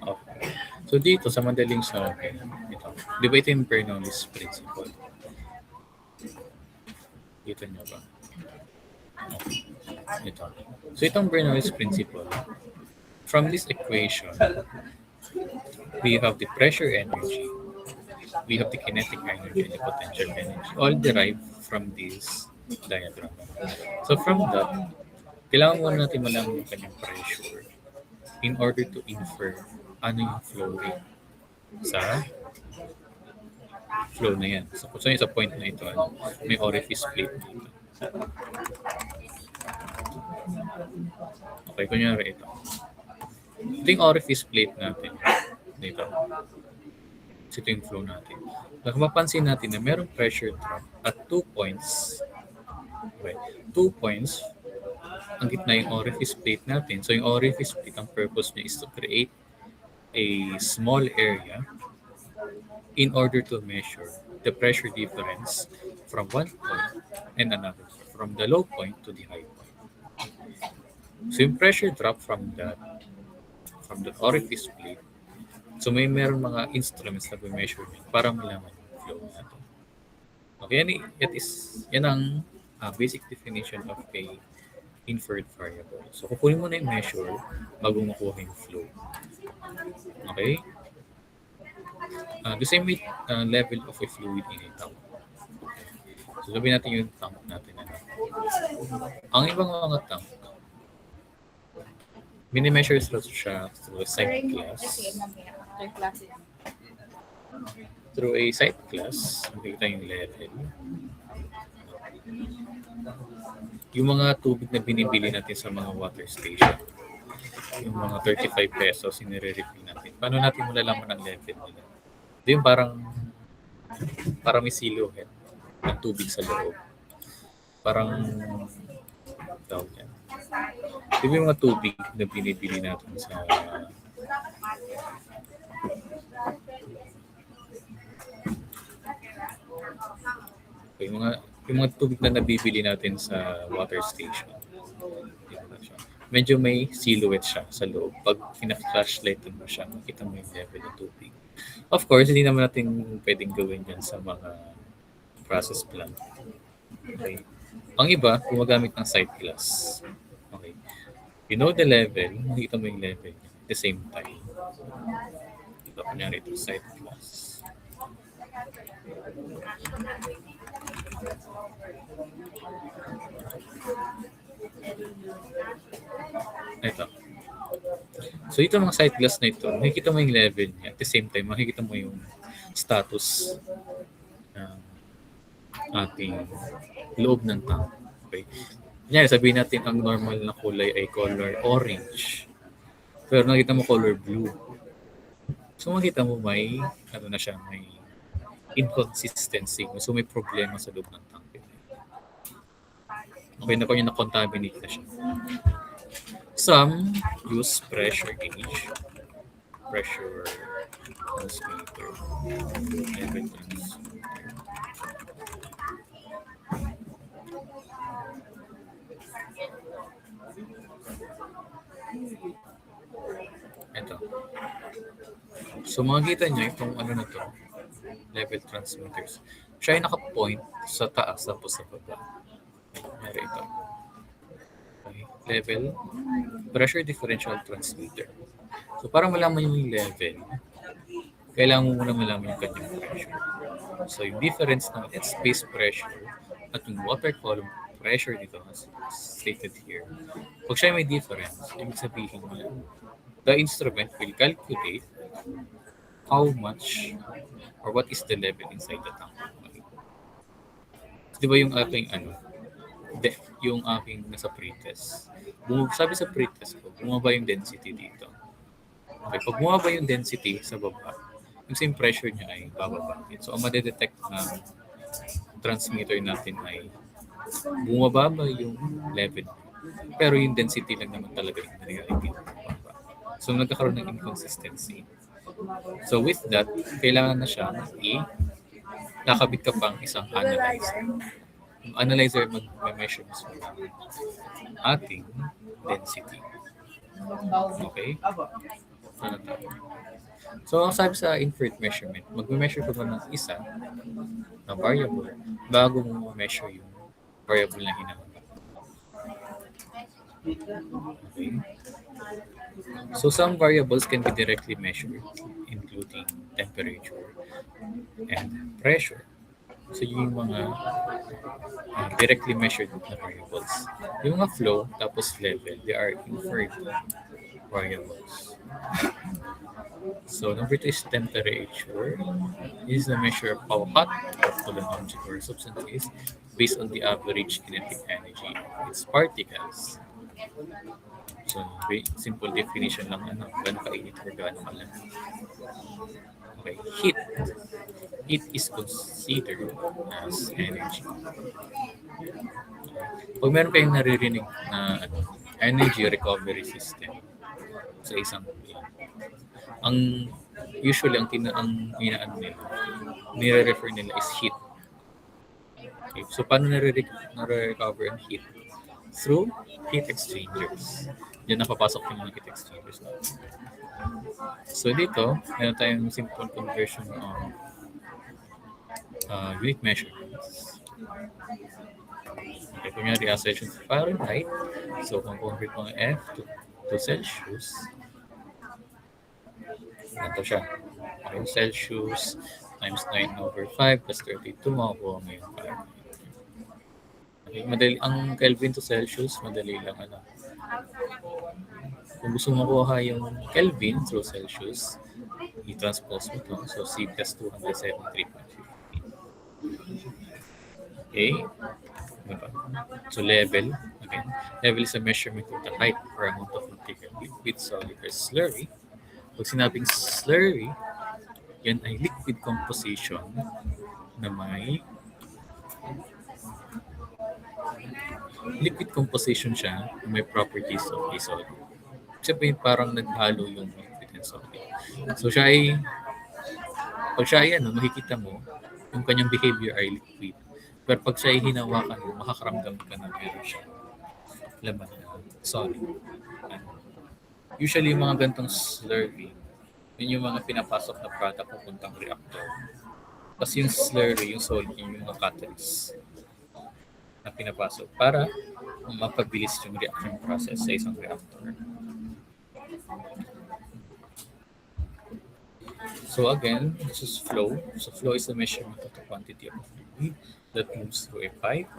okay. So dito sa madaling sabi, ito. Di ba ito yung Bernoulli's principle? Dito nyo ba? Okay. Ito. So itong Bernoulli's principle, from this equation, we have the pressure energy, we have the kinetic energy and the potential energy, all derived from this diagram. So from that, kailangan muna natin malaman yung kanyang pressure in order to infer ano yung flow rate sa flow na yan. So kung sa point na ito, may orifice plate dito. Okay, kunyari ito. Ito yung orifice plate natin. Dito. So ito yung flow natin. Kung mapansin natin na merong pressure drop at 2 points. Okay, 2 points ang gitna yung orifice plate natin. So yung orifice plate, ang purpose niya is to create a small area in order to measure the pressure difference from one point and another, from the low point to the high point. So yung pressure drop from that orifice plate, so meron mga instruments na measure para malaman yung flow natin. Okay, yan ang basic definition of a inferred variable. So kukunin mo na yung measure bago makuha yung flow. Okay? The same with level of a fluid in a tank. So sabihin natin yung tank natin. Ang ibang mga tank, Mini-measure siya through a sight Kasi glass. mamaya after classes. Through a sight glass, makikita yung level. Yung mga tubig na binibili natin sa mga water station, yung mga 35 pesos, sinire-refill natin. Paano natin malalaman ang level nila? Ito yung parang may silhouette ng tubig sa loob. Parang tawag yan. Ito yung mga tubig na binibili natin sa yung mga tubig na nabibili natin sa water station. Medyo may silhouette siya sa loob. Pag pina-flashlight mo siya, makita mo yung level ng tubig. Of course, hindi naman natin pwedeng gawin yan sa mga process plant. Okay. Ang iba, gumagamit ng sight glass. Okay. You know the level, makita mo yung level niya at the same time. Ito, kunyari ito, sight glass. Ito. So ito mga sight glass na ito, makikita mo yung level niya. At the same time, makikita mo yung status ng ating loob ng tank. Okay. Kanya, sabihin natin ang normal na kulay ay color orange. Pero nakita mo color blue. So makita mo may may inconsistency. So may problema sa loob ng tank. Okay na kanya na-contaminate na siya. Some use pressure gauge, pressure transmitter, level transmitter. Ito. So makikita nyo itong na to, level transmitters. Siya ay naka-point sa taas tapos sa baba. Meron ito. Okay. Level, pressure differential transmitter. So para malaman yung level, kailangan mo muna malaman yung kanyang pressure. So yung difference ng space pressure at yung water column pressure dito as stated here. Pag siya may difference, ibig sabihin niya, the instrument will calculate how much or what is the level inside the tank. Okay. So, di ba yung aking yung aking nasa pretest. Sabi sa pretest ko, bumaba yung density dito. Okay, pag bumaba yung density sa baba, yung same pressure niya ay bababa. So, ang madedetect ng transmitter natin ay bumaba ba yung level. Pero yung density lang naman talaga yung nangyayari. So, nagkakaroon ng inconsistency. So, with that, kailangan na siya nakabit ka pang isang analyzer. Yung analyzer mag-measure mo ng ating density. Okay? So, ang sabi sa inferred measurement, mag-measure ka ba ng isa na variable bago mo measure yung variable na hinahanap. Okay? So, some variables can be directly measured, including temperature and pressure. So, yung mga directly measured na variables. Yung mga flow, tapos level, they are inferred variables. So, number 2 is temperature. This is the measure of how hot or cold an object or substance is based on the average kinetic energy of its particles. So, simple definition lang gaano kainit or gaano kalamig. Okay, heat. Heat is considered as energy. Pag meron kayong naririnig na energy recovery system sa isang ang usually ang inaano nila, nire-refer nila is heat. Okay, so paano nare-recover ang heat? Through heat exchangers. Diyan napapasok yung mga heat exchangers. So dito, meron tayong simple conversion of unit measurements. Okay, kunyari session Fahrenheit. So kung convert mo ang F to Celsius, ito siya. Okay, Celsius times 9/5 plus 32, makukuha mo yung Fahrenheit. Okay, madali, ang Kelvin to Celsius, madali lang Kung gusto mo makuha yung Kelvin through Celsius, i-transpose mo to. So, C plus 273.50. Okay? Diba? So, level. Again, level is a measurement of the height or amount of material, liquid, solid, or slurry. Pag sinabing slurry, yan ay liquid composition na may siya na may properties of a solid. Sabihin parang naghalo yung liquid and solid. So siya ay, pag siya ay makikita mo, yung kanyang behavior ay liquid. Pero pag siya ay hinawakan mo, makakaramdam ka na meron siya laman na solid. Usually yung mga gantong slurry, yun yung mga pinapasok na product papuntang reactor. Tapos yung slurry, yung solid, yung mga catalyst na pinapasok para mapabilis yung reaction process sa isang reactor. So again, this is flow. So flow is the measurement of the quantity of fluid that moves through a pipe,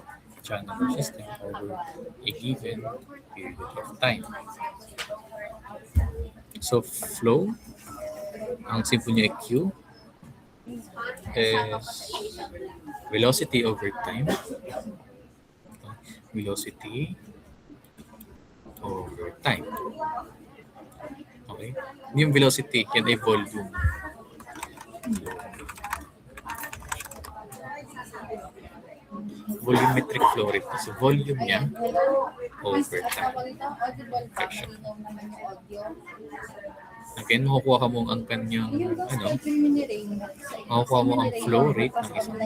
channel, or system over a given period of time. So flow, ang simple niya Q is velocity over time. Velocity over time. Okay? Yung velocity, yan ay volume. Volumetric flow rate. So, volume niya over time. Fraction. Again, makukuha ka mo ang kanyang, makukuha mo ang flow rate ng isang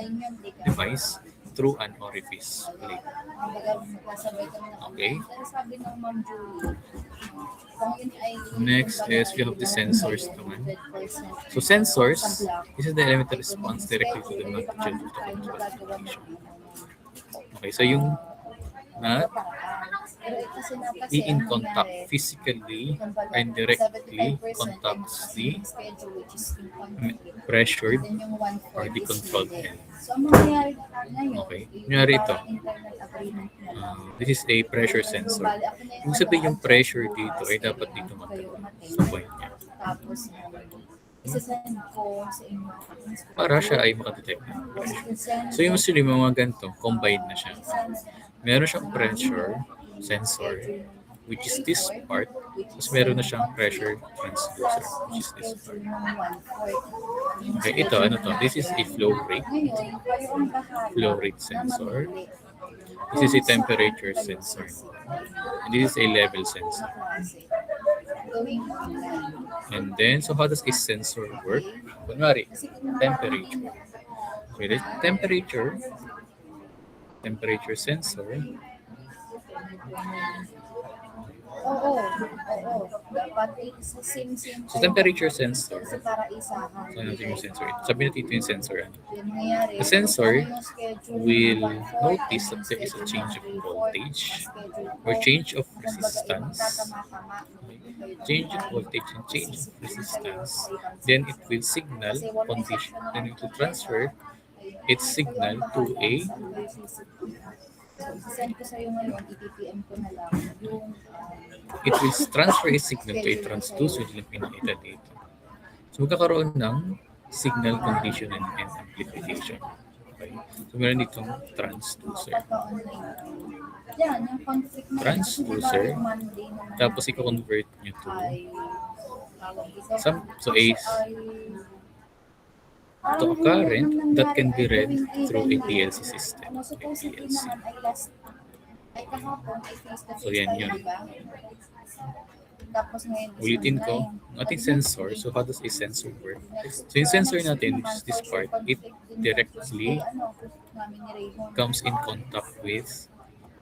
device through an orifice plate. Okay? Next is we have the sensors naman. So sensors, this is the element that responds directly to the magnitude of the control application. Okay, so yung na in contact physically and directly contacts the pressured or the controlled end. Okay, kunyari ito. This is a pressure sensor. Kung sabihin yung pressure dito ay dapat dito magkaroon sa point niya. Para siya ay makadetect ng pressure. So yung mga ganito, combined na siya. Meron siyang pressure sensor, which is this part. Tapos meron na siyang pressure transducer, which is this part. Okay, ito, ano to? This is a flow rate. Flow rate sensor. This is a temperature sensor. And this is a level sensor. And then, so how does a sensor work? Kunwari, temperature. Okay, the temperature sensor. Oo. Dapat sa same. So temperature sensor. Kasi para isahan. So ano yung sensor? Sabi natin ito yung sensor. Nangyayari, The sensor yung schedule will ng notice that there is a change of voltage or change of resistance. Change of voltage and change of resistance. Then it will signal condition. Then it will transfer its signal to a send ko sa'yo ngayon, i-PPM ko na lang yung it will transfer a signal to a transducer na pinakita dito. So magkakaroon ng signal conditioning and amplification. Okay? So meron ditong transducer. Yan, yung conflict na Transducer. Tapos i-convert nyo to to a current that can be read through a PLC system. So yan yun. Tapos ngayon, Ulitin ko, ang ating sensor, so how does a sensor work? So yung sensor natin, which is this part, it directly comes in contact with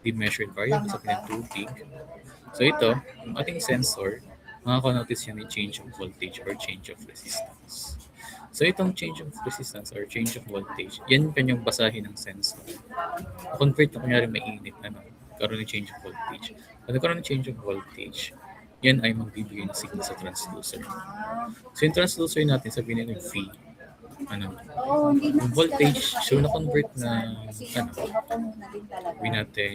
the measured variable sa kanyang tubig. So ito, yung ating sensor, makaka-notice yan yung change of voltage or change of resistance. So itong change of resistance or change of voltage, yan yung kanyang basahin ng sensor. Convert na kunyari mainit, karoon ng change of voltage. Pag nagkaroon ng change of voltage, yan ay magbibigay ng signal sa transducer. So yung transducer natin, sabihin natin V. Yung voltage, so na-convert na, sabihin natin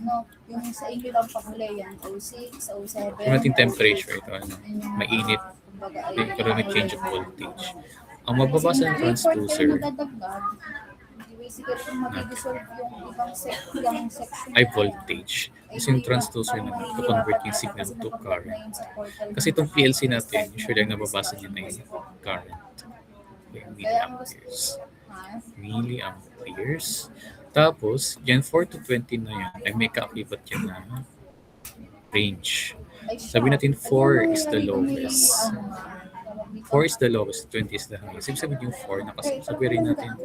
ano, yung sa inyo lang pahuli yan, 06, 07. Yung ating temperature, ito, ano, Yun yung mainit, kumbaga, ay nagkaroon ng change of pahuli. voltage. Ang mababa sa Kasi yung transducer nadadagdag, basically kung mag-dissolve yung ibang yung section ay voltage. Kasi yung transducer na to convert yung signal to current. Kasi itong PLC natin, usually ang nababasa niya na yung current. Yung milliamperes. Milliamperes. Tapos, yan 4 to 20 na yan, ay may kaakibat yan na range. Sabi natin 4 is the lowest. 4 is the lowest, 20 is the highest. Ibig sabihin yung 4, sabi rin natin,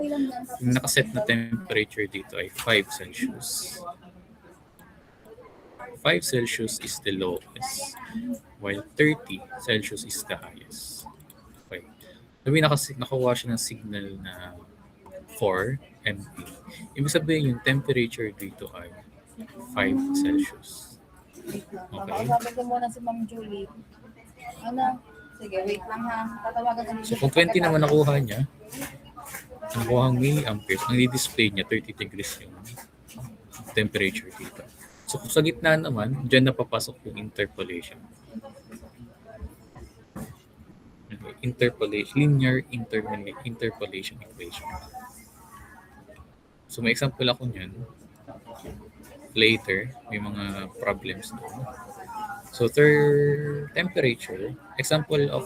yung nakaset na temperature dito ay 5 Celsius. 5 Celsius is the lowest, while 30 Celsius is the highest. Okay. Sabi nakakuha siya ng signal na 4 MP. Ibig sabihin yung temperature dito ay 5 Celsius. Okay. Sabi ko muna si Ma'am Julie. Ano? Sige, wait lang ha. Tatawagan ko So kung 20 naman nakuha niya, nakuha ang milliamperes, ang i-display niya 30 degrees yung temperature dito. So kung sa gitna naman, dyan napapasok yung interpolation. Interpolation, linear interpolation equation. So may example ako niyan. Later, may mga problems doon. So temperature, example of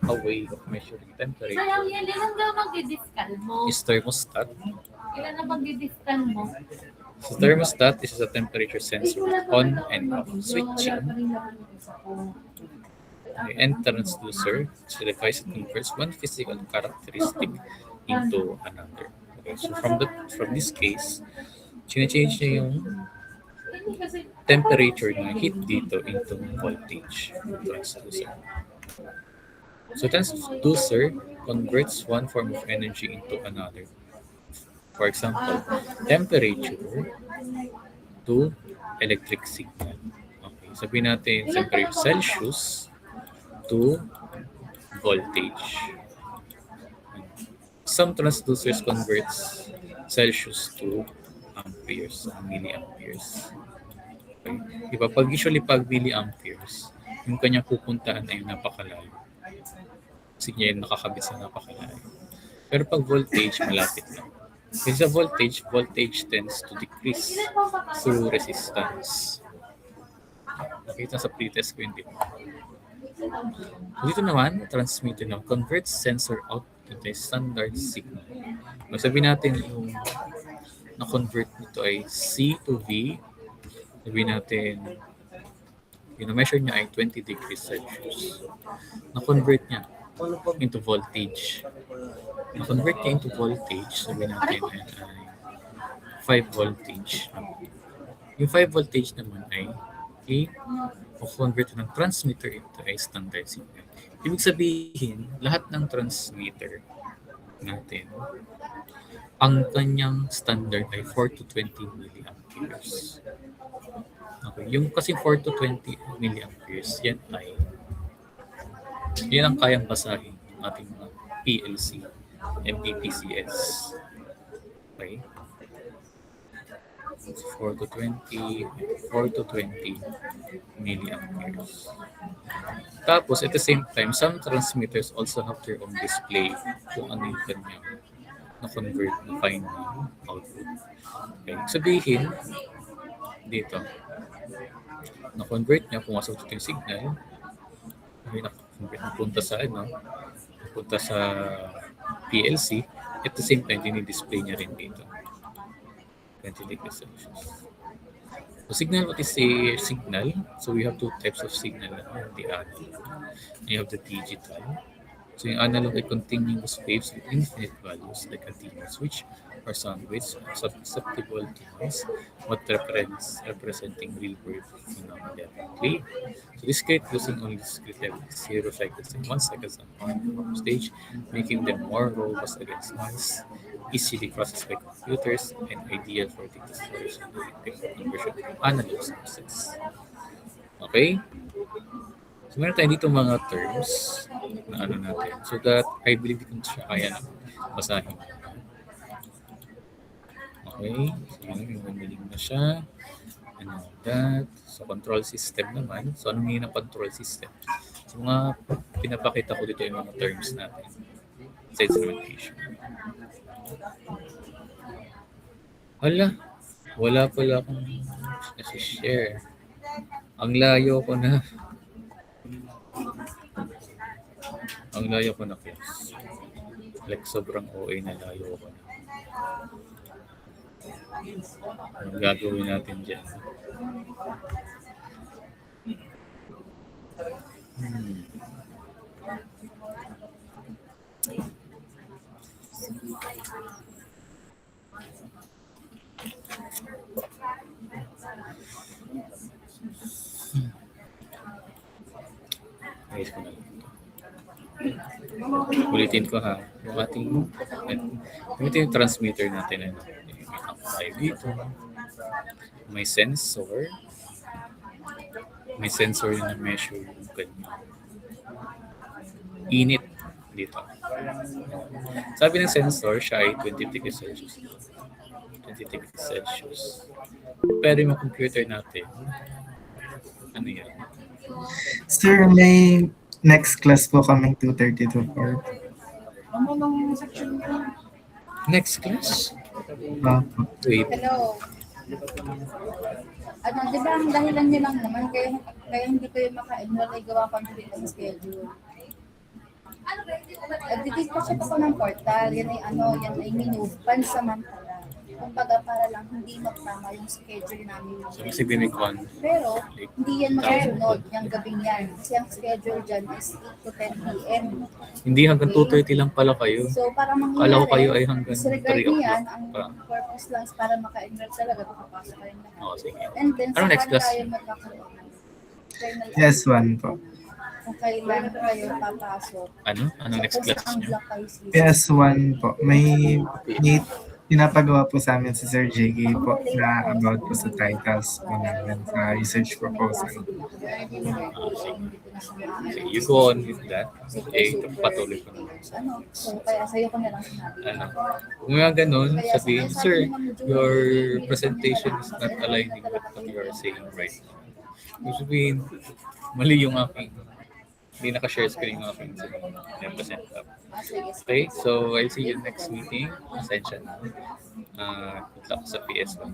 a way of measuring temperature Sayang yan, ilan daw magdidiscal mo? is thermostat. Ilan na magdidiscal mo? So thermostat is a temperature sensor on and off switching. Okay, and transducer, so the device that converts one physical characteristic into another. Okay, so from this case, change niya yung temperature na heat dito into voltage transducer. So transducer converts one form of energy into another. For example, temperature to electric signal. Okay, sabihin natin temperature Celsius to voltage. Some transducers converts Celsius to amperes, milliamperes. Okay. Diba? Pag milliamperes, yung kanyang pupuntaan ay napakalayo. Kasi niya yung nakakabit sa napakalayo. Pero pag voltage, malapit lang. Kasi sa voltage tends to decrease through resistance. Nakita sa pretest ko hindi. Dito naman, transmitter na converts sensor out into a standard signal. Sabihin natin yung na-convert nito ay C to V. Sabihin natin, yung na-measure niya ay 20 degrees Celsius. Na-convert niya into voltage. Na-convert niya into voltage, sabihin natin ay 5 voltage. Yung 5 voltage naman ay i-convert ng transmitter into a standard signal. Ibig sabihin, lahat ng transmitter natin, ang kanyang standard ay 4 to 20 milliamperes. Okay, yung kasi 4 to 20 milliamperes, yan ang kayang basahin ng ating mga PLC, MPPCS. Okay? 4 to 20 milliamperes. Tapos, at the same time, some transmitters also have their own display kung ano yung kanyang na-convert na final output. Okay. Sabihin, dito, na-convert niya, pumasok dito yung signal, napunta sa PLC, at the same time, dinidisplay niya rin dito. 20 degrees Celsius. So signal, what is a signal? So we have two types of signal. The analog. You have the digital. So yung analog ay continuous waves with infinite values like antennas, which are sound waves susceptible to noise, but representing real world phenomena. Okay? So discrete using only discrete level 0 cycles and 1 seconds on stage, making them more robust against noise, easily processed by computers, and ideal for data storage and conversion from analog sources. Okay? So meron tayo dito mga terms na ano natin. So that I believe kung siya kaya na basahin. Okay? So yun, yung madaling na siya. that. So, control system naman. So, anong yun ang control system? So, mga pinapakita ko dito yung mga terms natin sa instrumentation. Hala, wala pala akong nasi-share. Ang layo ko na. Ang layo ko na, kids. Like, sobrang OA na layo ko na. Anong gagawin natin dyan? Ayos ko na lang. Ulitin ko ha. Yung ating yung transmitter natin. Ano, may amplifier dito. May sensor. May sensor yung na-measure yung kanyang init dito. Sabi ng sensor, siya ay 20 degrees Celsius. 20 degrees Celsius. Pero yung computer natin, ano yan? Sir, may next class po kaming 2:30 to 4. Ano lang section ko? Next class? Wait. Hello. Ano, di ba ang dahilan nyo lang naman, kaya hindi kayo maka-enroll ay gawa conflict ng schedule. Nag-discussion ako ng portal, yan ay minove, pansamantala. Kumbaga para lang hindi magtama yung schedule namin. So, kasi binikon. Pero, hindi yan makasunod, yung gabing yan. Kasi ang schedule dyan is 8 to 10 p.m. Hindi hanggang 2:30 lang pala kayo. So, para mangyayari, Kala ko kayo ay hanggang disregard 3 niyan, o'clock ang pa. purpose lang is para maka-enroll talaga, papasok kayo lahat. Oo, sige. And then, Ano next saka class? tayo magkakaroon ng final PS1 po. kung kailan kayo papasok. Ano? Anong next Tapos class ang niyo? block kayo season. PS1 po. May pinapagawa po sa amin si Sir JK po na about po sa titles po namin sa research proposal. Sige, you go on with that. Eh, patuloy ko naman. So, kaya sa'yo ko na lang sinabi. Ano? Kung nga ganun, sabihin, sir, your presentation is not aligning with what you are saying right now. Ibig sabihin, mali yung aking, hindi naka-share screen yung aking present up. Okay, so I'll see you next meeting. Ascension na. Good luck sa PS1.